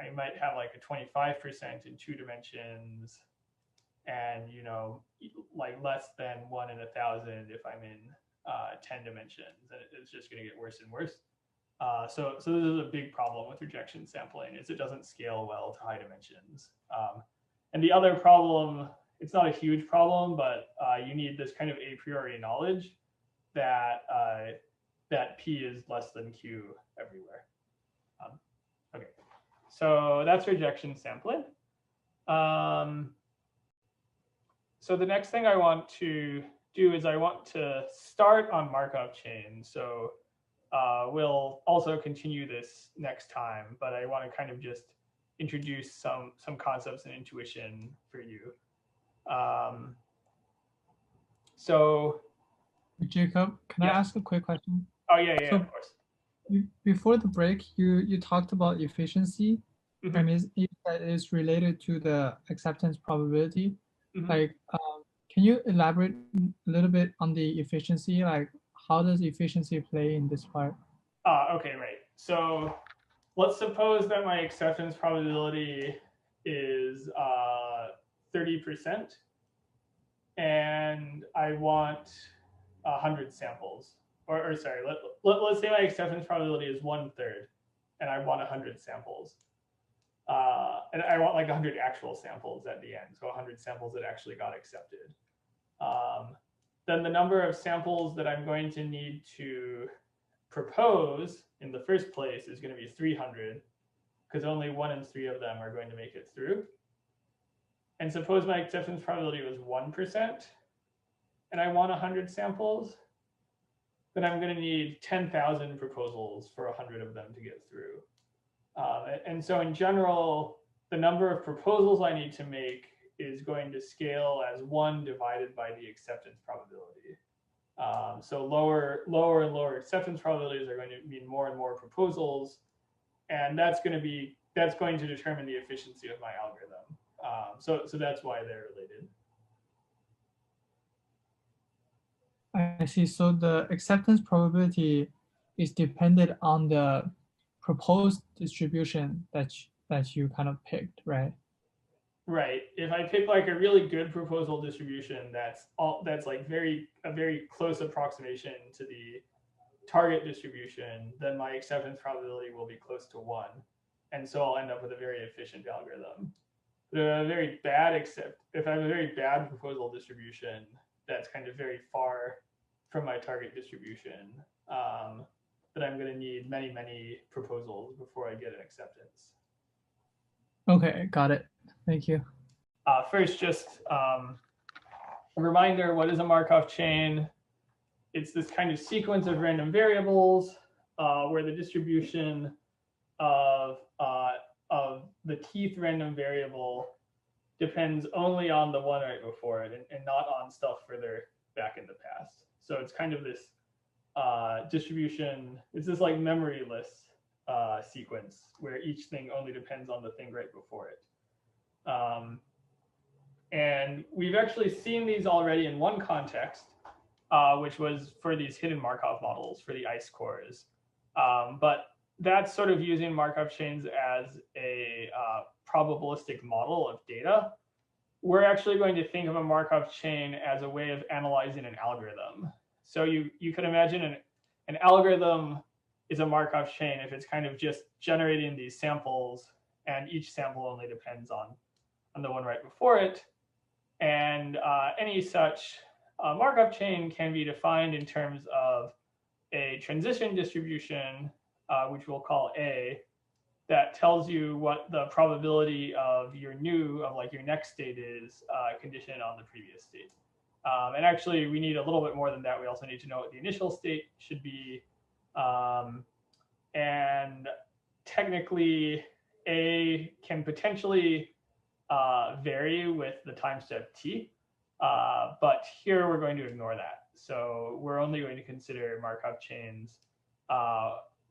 I might have like a 25% in 2 dimensions, and like less than 1 in 1,000 if I'm in 10 dimensions, and it's just going to get worse and worse. So this is a big problem with rejection sampling, is it doesn't scale well to high dimensions. And the other problem, it's not a huge problem, but you need this kind of a priori knowledge that that P is less than Q everywhere. Okay, so that's rejection sampling. So the next thing I want to do is I want to start on Markov chain. So we'll also continue this next time, but I want to kind of just introduce some concepts and intuition for you. So Jacob, can Yeah. I ask a quick question? Oh yeah, So- of course. Before the break, you talked about efficiency. Mhm. I mean, that is related to the acceptance probability. Mhm. Like, can you elaborate a little bit on the efficiency? Like, how does efficiency play in this part? Okay, right. So let's suppose that my acceptance probability is 30%, and I want 100 samples. Or sorry, let's say my acceptance probability is 1/3, and I want 100 samples. And I want like 100 actual samples at the end, so 100 samples that actually got accepted. Then the number of samples that I'm going to need to propose in the first place is going to be 300, because only 1 in 3 of them are going to make it through. And suppose my acceptance probability was 1%, and I want 100 samples, then I'm going to need 10,000 proposals for 100 of them to get through. And so in general, the number of proposals I need to make is going to scale as 1 divided by the acceptance probability. So lower and lower acceptance probabilities are going to mean more and more proposals, and that's going to determine the efficiency of my algorithm. So that's why they're related. I see. So the acceptance probability is dependent on the proposed distribution that you kind of picked, right? Right. If I pick like a really good proposal distribution that's like a very close approximation to the target distribution, then my acceptance probability will be close to 1. And so I'll end up with a very efficient algorithm. But if I have a very bad proposal distribution that's kind of very far from my target distribution, then I'm going to need many, many proposals before I get an acceptance. Okay, got it. Thank you. First, just a reminder, what is a Markov chain? it's this kind of sequence of random variables where the distribution of the kth random variable depends only on the one right before it and not on stuff further back in the past. So it's kind of this distribution, it's this like memoryless sequence where each thing only depends on the thing right before it. And we've actually seen these already in one context, which was for these hidden Markov models for the ice cores. But that's sort of using Markov chains as a probabilistic model of data. We're actually going to think of a Markov chain as a way of analyzing an algorithm. So you could imagine an algorithm is a Markov chain if it's kind of just generating these samples, and each sample only depends on the one right before it. And any such Markov chain can be defined in terms of a transition distribution, which we'll call A, that tells you what the probability of your next state is conditioned on the previous state. And actually, we need a little bit more than that. We also need to know what the initial state should be. And technically, A can potentially vary with the time step t. But here we're going to ignore that. So we're only going to consider Markov chains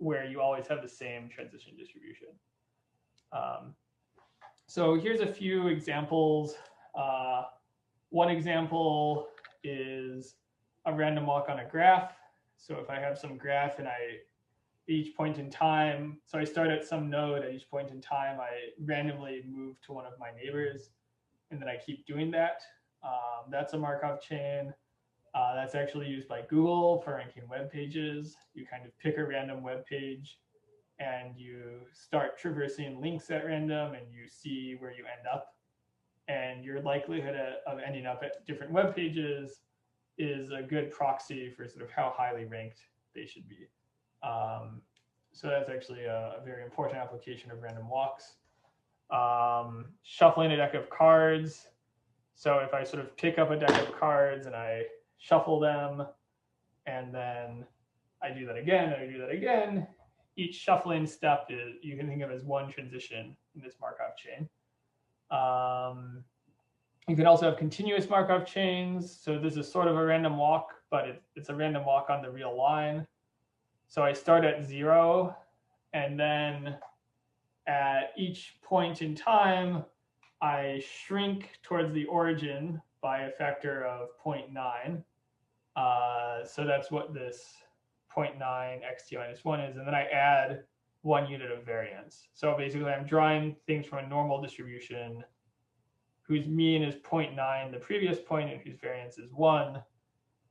where you always have the same transition distribution. So here's a few examples. One example is a random walk on a graph. So if I have some graph and each point in time, so I start at some node, at each point in time, I randomly move to one of my neighbors, and then I keep doing that. That's a Markov chain. That's actually used by Google for ranking web pages. You kind of pick a random web page and you start traversing links at random and you see where you end up. And your likelihood of ending up at different web pages is a good proxy for sort of how highly ranked they should be. So that's actually a very important application of random walks. Shuffling a deck of cards. So if I sort of pick up a deck of cards and I shuffle them, and then I do that again, and I do that again, each shuffling step you can think of as one transition in this Markov chain. You can also have continuous Markov chains. So this is sort of a random walk, but it's a random walk on the real line. So I start at 0, and then at each point in time, I shrink towards the origin by a factor of 0.9. So that's what this 0.9 xt minus 1 is. And then I add 1 unit of variance. So basically, I'm drawing things from a normal distribution whose mean is 0.9, the previous point, and whose variance is 1.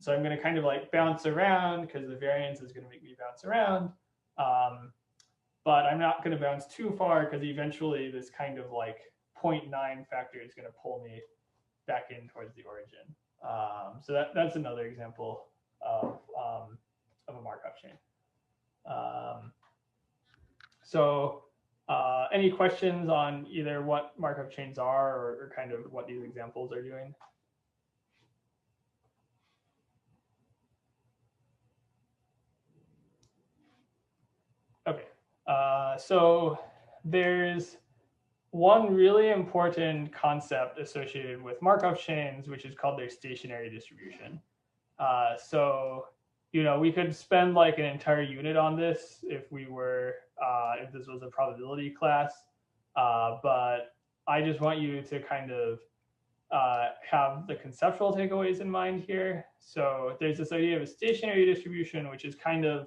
So I'm going to kind of like bounce around because the variance is going to make me bounce around. But I'm not going to bounce too far because eventually this kind of like 0.9 factor is going to pull me back in towards the origin. So that's another example of a Markov chain. Any questions on either what Markov chains are or kind of what these examples are doing? Okay, so there's one really important concept associated with Markov chains, which is called their stationary distribution. We could spend like an entire unit on this if this was a probability class, but I just want you to kind of have the conceptual takeaways in mind here. So there's this idea of a stationary distribution, which is kind of,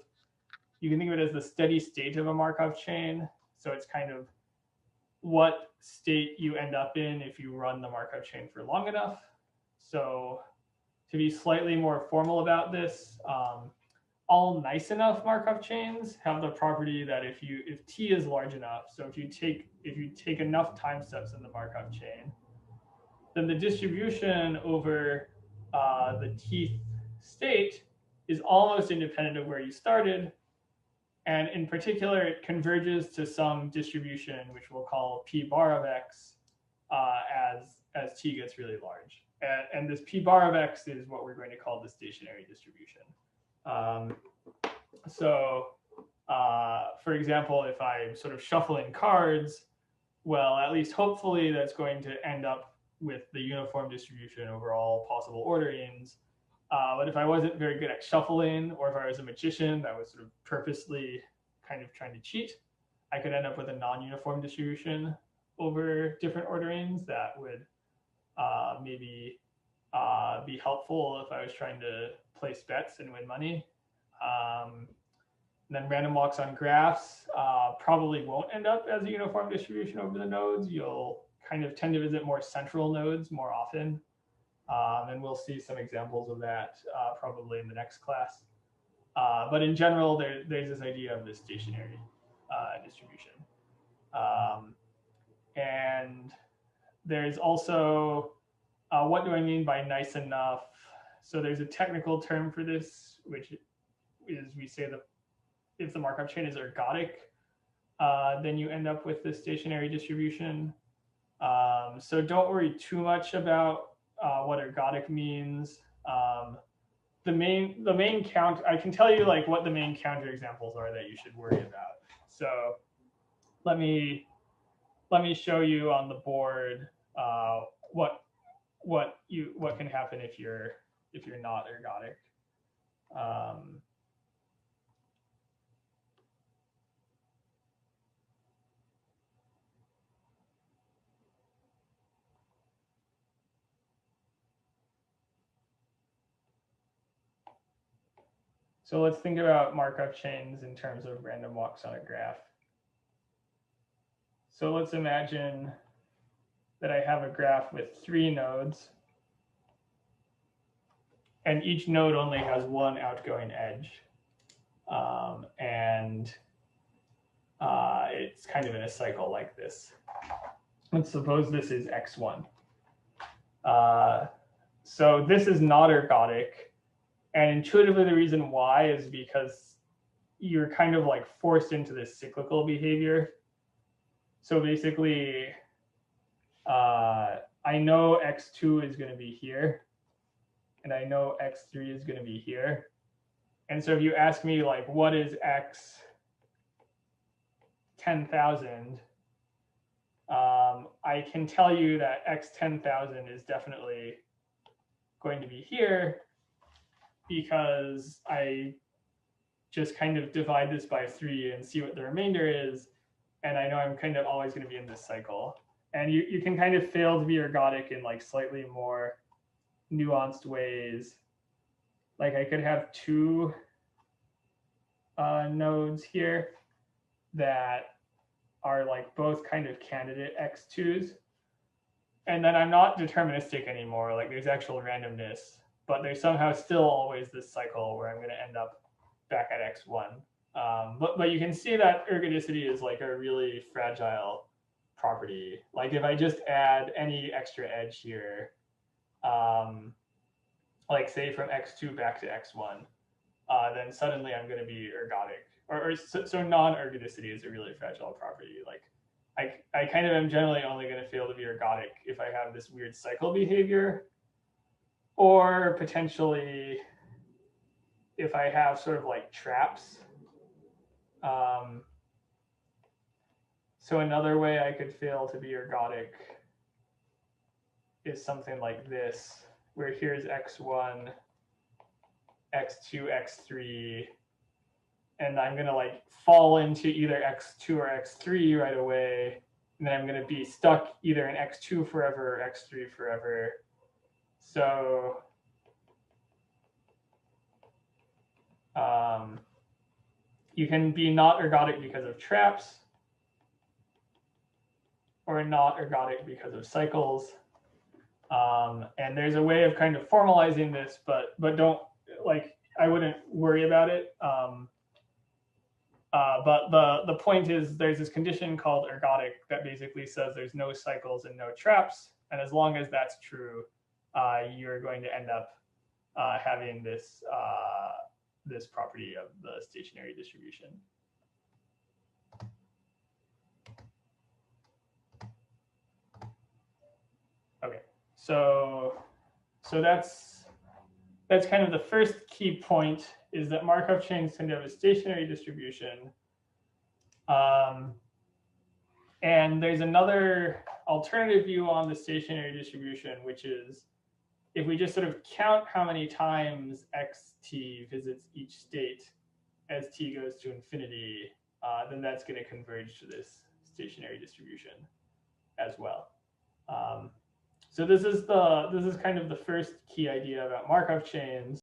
you can think of it as the steady state of a Markov chain. So it's kind of what state you end up in if you run the Markov chain for long enough. So to be slightly more formal about this, all nice enough Markov chains have the property that if t is large enough, so if you take enough time steps in the Markov chain, then the distribution over the tth state is almost independent of where you started. And in particular, it converges to some distribution, which we'll call p bar of x as t gets really large. And this p bar of x is what we're going to call the stationary distribution. Um, so, for example, if I'm sort of shuffling cards, well, at least hopefully that's going to end up with the uniform distribution over all possible orderings. But if I wasn't very good at shuffling, or if I was a magician that was sort of purposely kind of trying to cheat, I could end up with a non-uniform distribution over different orderings that would maybe be helpful if I was trying to place bets and win money. And then random walks on graphs probably won't end up as a uniform distribution over the nodes. You'll kind of tend to visit more central nodes more often. And we'll see some examples of that probably in the next class. But in general, there's this idea of the stationary distribution. And there's also, what do I mean by nice enough? So there's a technical term for this, which is we say that if the Markov chain is ergodic, then you end up with the stationary distribution. So don't worry too much about what ergodic means. The main count, I can tell you like what the main counter examples are that you should worry about. So let me show you on the board what can happen if you're not ergodic. So let's think about Markov chains in terms of random walks on a graph. So let's imagine that I have a graph with 3 nodes, and each node only has one outgoing edge. And it's kind of in a cycle like this. Let's suppose this is x1. So this is not ergodic. And intuitively, the reason why is because you're kind of like forced into this cyclical behavior. So basically, I know x2 is going to be here, and I know x3 is going to be here. And so if you ask me, like, what is x 10,000, I can tell you that x 10,000 is definitely going to be here, because I just kind of divide this by 3 and see what the remainder is. And I know I'm kind of always going to be in this cycle. And you can kind of fail to be ergodic in like slightly more nuanced ways. Like I could have 2 nodes here that are like both kind of candidate x2s. And then I'm not deterministic anymore. Like there's actual randomness, but there's somehow still always this cycle where I'm going to end up back at x1. But you can see that ergodicity is like a really fragile property. Like if I just add any extra edge here, like say from x2 back to x1, then suddenly I'm going to be ergodic. So non-ergodicity is a really fragile property. Like I kind of am generally only going to fail to be ergodic if I have this weird cycle behavior, or potentially if I have sort of like traps. So another way I could fail to be ergodic is something like this, where here's x1, x2, x3, and I'm going to like fall into either x2 or x3 right away, and then I'm going to be stuck either in x2 forever or x3 forever. So you can be not ergodic because of traps, or not ergodic because of cycles. And there's a way of kind of formalizing this, but don't, like, I wouldn't worry about it. But the point is there's this condition called ergodic that basically says there's no cycles and no traps. And as long as that's true, you're going to end up having this, this property of the stationary distribution. Okay, so that's that's kind of the first key point, is that Markov chains tend to have a stationary distribution. And there's another alternative view on the stationary distribution, which is if we just sort of count how many times xt visits each state as t goes to infinity, then that's going to converge to this stationary distribution as well. So this is kind of the first key idea about Markov chains.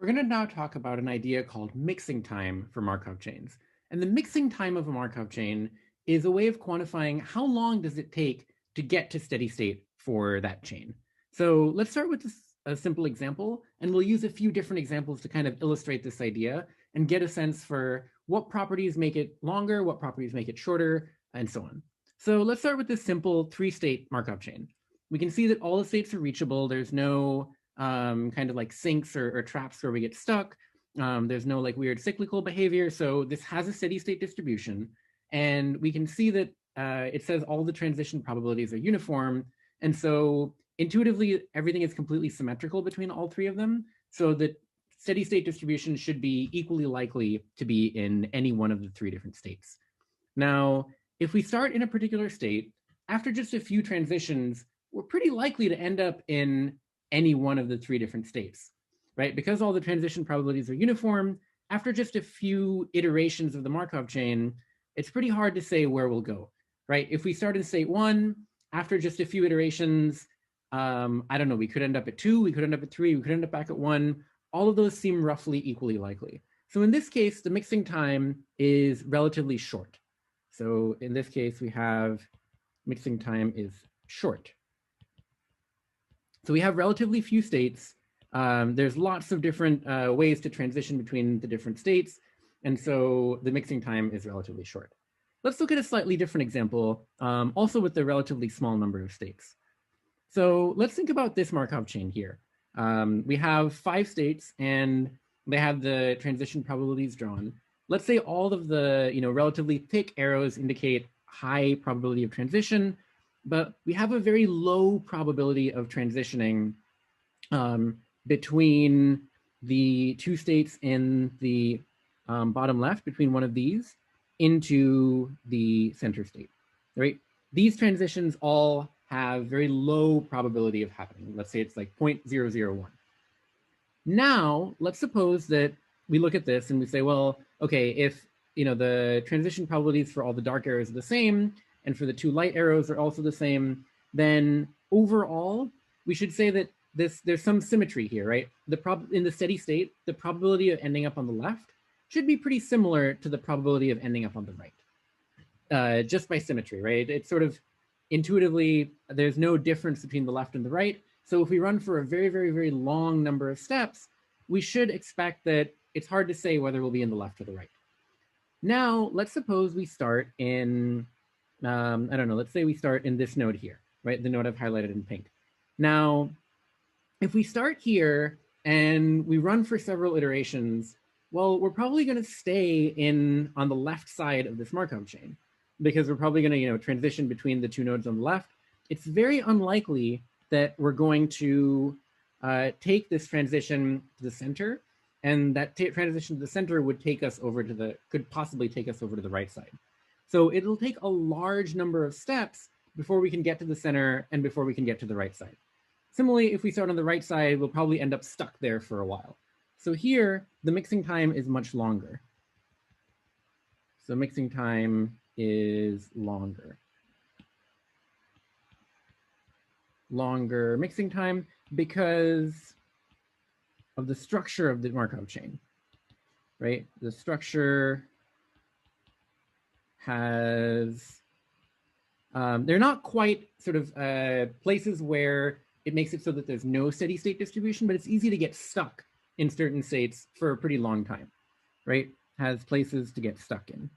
We're going to now talk about an idea called mixing time for Markov chains. And the mixing time of a Markov chain is a way of quantifying how long does it take to get to steady state for that chain. So let's start with a simple example, and we'll use a few different examples to kind of illustrate this idea and get a sense for what properties make it longer, what properties make it shorter, and so on. So let's start with this simple 3-state Markov chain. We can see that all the states are reachable. There's no kind of like sinks or traps where we get stuck. There's no like weird cyclical behavior. So this has a steady state distribution. And we can see that it says all the transition probabilities are uniform. And so intuitively, everything is completely symmetrical between all three of them. So the steady state distribution should be equally likely to be in any one of the three different states. Now, if we start in a particular state, after just a few transitions, we're pretty likely to end up in any one of the three different states, right? Because all the transition probabilities are uniform, after just a few iterations of the Markov chain, it's pretty hard to say where we'll go, right? If we start in state 1, after just a few iterations, I don't know, we could end up at 2, we could end up at 3, we could end up back at 1. All of those seem roughly equally likely. So in this case, the mixing time is relatively short. So in this case, we have mixing time is short. So we have relatively few states. There's lots of different ways to transition between the different states. And so the mixing time is relatively short. Let's look at a slightly different example, also with a relatively small number of states. So let's think about this Markov chain here. We have 5 states and they have the transition probabilities drawn. Let's say all of the relatively thick arrows indicate high probability of transition, but we have a very low probability of transitioning between the 2 states in the bottom left, between one of these, into the center state, right? These transitions all have very low probability of happening. Let's say it's like 0.001. Now, let's suppose that we look at this and we say, well, okay, if the transition probabilities for all the dark arrows are the same, and for the 2 light arrows are also the same, then overall, we should say that there's some symmetry here, right? In the steady state, the probability of ending up on the left should be pretty similar to the probability of ending up on the right, just by symmetry, right? It's sort of intuitively, there's no difference between the left and the right. So if we run for a very, very, very long number of steps, we should expect that it's hard to say whether we'll be in the left or the right. Now, let's suppose we start in, I don't know, let's say we start in this node here, right? The node I've highlighted in pink. Now, if we start here and we run for several iterations, well, we're probably going to stay on the left side of this Markov chain because we're probably going to, transition between the 2 nodes on the left. It's very unlikely that we're going to take this transition to the center, and that transition to the center would take us over to could possibly take us over to the right side. So it'll take a large number of steps before we can get to the center and before we can get to the right side. Similarly, if we start on the right side, we'll probably end up stuck there for a while. So here, the mixing time is much longer. So mixing time is longer. Longer mixing time because of the structure of the Markov chain, right? The structure has, they're not quite sort of places where it makes it so that there's no steady state distribution, but it's easy to get stuck in certain states for a pretty long time, right? Has places to get stuck in.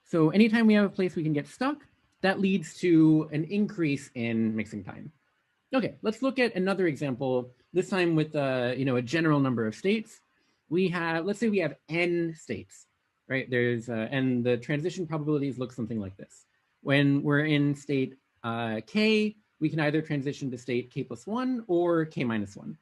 So anytime we have a place we can get stuck, that leads to an increase in mixing time. Okay, let's look at another example, this time with a general number of states. Let's say we have n states, right? And the transition probabilities look something like this. When we're in state K, we can either transition to state k plus 1 or k minus 1,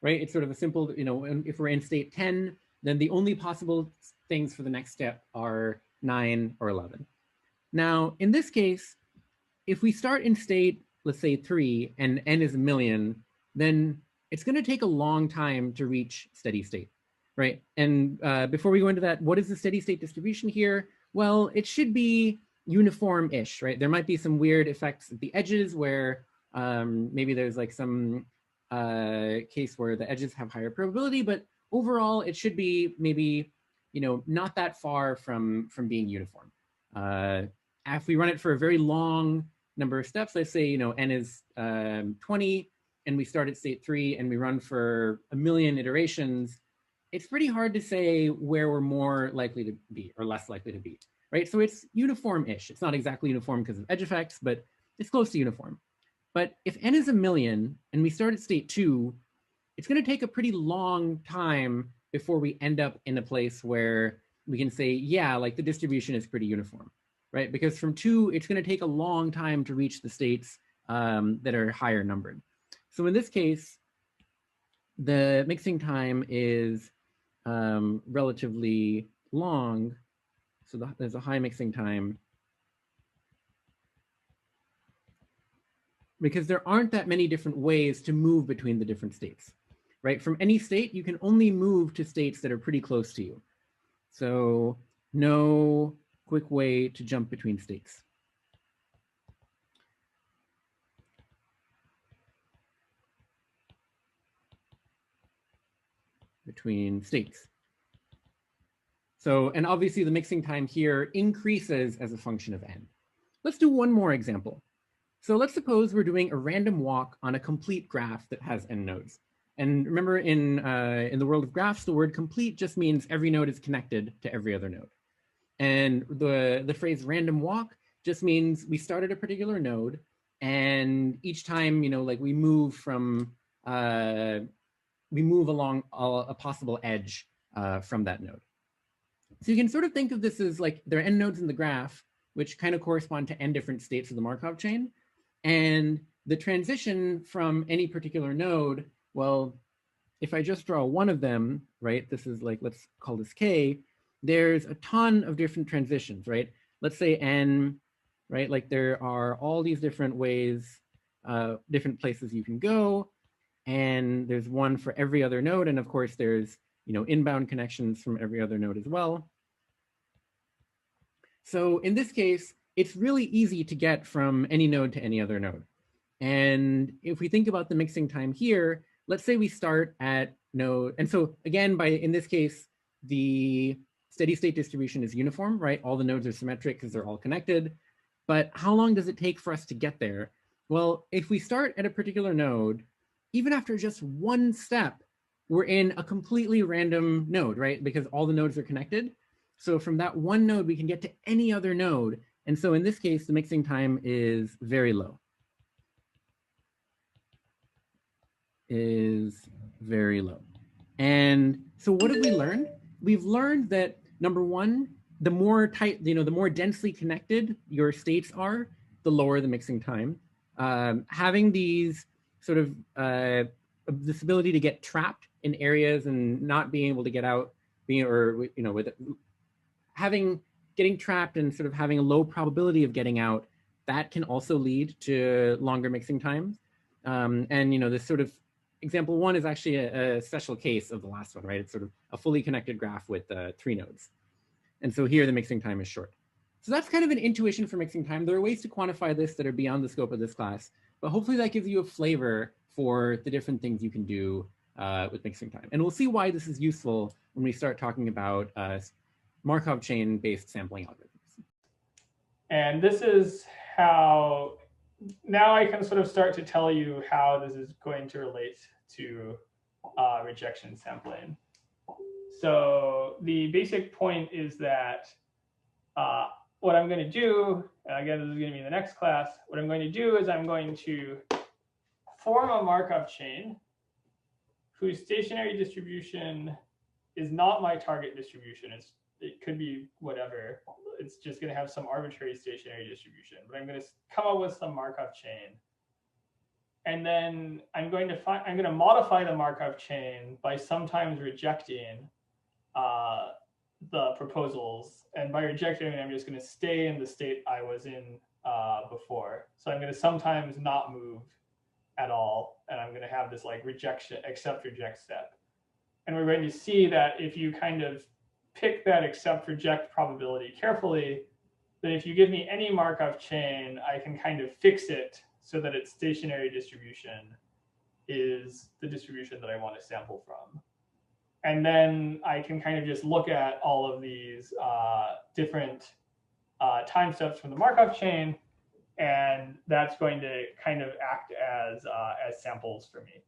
right? It's sort of a simple, if we're in state 10, then the only possible things for the next step are 9 or 11. Now, in this case, if we start in state, let's say 3, and n is 1,000,000, then it's going to take a long time to reach steady state, right? And before we go into that, what is the steady state distribution here? Well, it should be uniform-ish, right? There might be some weird effects at the edges where maybe there's like some case where the edges have higher probability, but overall it should be maybe, not that far from being uniform. If we run it for a very long number of steps, let's say, n is 20, and we start at state 3 and we run for 1,000,000 iterations, it's pretty hard to say where we're more likely to be or less likely to be, right? So it's uniform-ish. It's not exactly uniform because of edge effects, but it's close to uniform. But if n is 1,000,000 and we start at state 2, it's going to take a pretty long time before we end up in a place where we can say, yeah, like the distribution is pretty uniform, right? Because from 2, it's going to take a long time to reach the states that are higher numbered. So in this case, the mixing time is relatively long. So there's a high mixing time because there aren't that many different ways to move between the different states, right? From any state, you can only move to states that are pretty close to you. So no quick way to jump between states. So, and obviously the mixing time here increases as a function of n. Let's do one more example. So let's suppose we're doing a random walk on a complete graph that has n nodes. And remember in the world of graphs, the word complete just means every node is connected to every other node. And the phrase random walk just means we start at a particular node, and each time, like we move along a possible edge from that node. So you can sort of think of this as like there are n nodes in the graph, which kind of correspond to n different states of the Markov chain. And the transition from any particular node, well, if I just draw one of them, right, this is like, let's call this k, there's a ton of different transitions, right? Let's say n, right? Like there are all these different ways, different places you can go. And there's one for every other node. And of course, there's inbound connections from every other node as well. So in this case, it's really easy to get from any node to any other node. And if we think about the mixing time here, let's say we start at node. And so again, in this case, the steady state distribution is uniform, right? All the nodes are symmetric because they're all connected. But how long does it take for us to get there? Well, if we start at a particular node, even after just one step, we're in a completely random node, right? Because all the nodes are connected. So from that one node, we can get to any other node. And so in this case, the mixing time is very low. And so what have we learned? We've learned that number one, the more tight, the more densely connected your states are, the lower the mixing time. Having these sort of this ability to get trapped in areas and not being able to get out, getting trapped and sort of having a low probability of getting out, that can also lead to longer mixing times. And this sort of example one is actually a special case of the last one, right? It's sort of a fully connected graph with 3 nodes. And so here the mixing time is short. So that's kind of an intuition for mixing time. There are ways to quantify this that are beyond the scope of this class, but hopefully that gives you a flavor for the different things you can do with mixing time. And we'll see why this is useful when we start talking about Markov chain-based sampling algorithms. And this is how, now I can sort of start to tell you how this is going to relate to rejection sampling. So the basic point is that what I'm going to do, and again, this is going to be in the next class, what I'm going to do is I'm going to form a Markov chain whose stationary distribution is not my target distribution. It could be whatever. It's just going to have some arbitrary stationary distribution. But I'm going to come up with some Markov chain And then I'm going to modify the Markov chain by sometimes rejecting the proposals. And by rejecting, I'm just going to stay in the state I was in before. So I'm going to sometimes not move at all. And I'm going to have this like rejection, accept, reject step. And we're going to see that if you kind of pick that accept, reject probability carefully, then if you give me any Markov chain, I can kind of fix it so that its stationary distribution is the distribution that I want to sample from. And then I can kind of just look at all of these different time steps from the Markov chain, and that's going to kind of act as samples for me.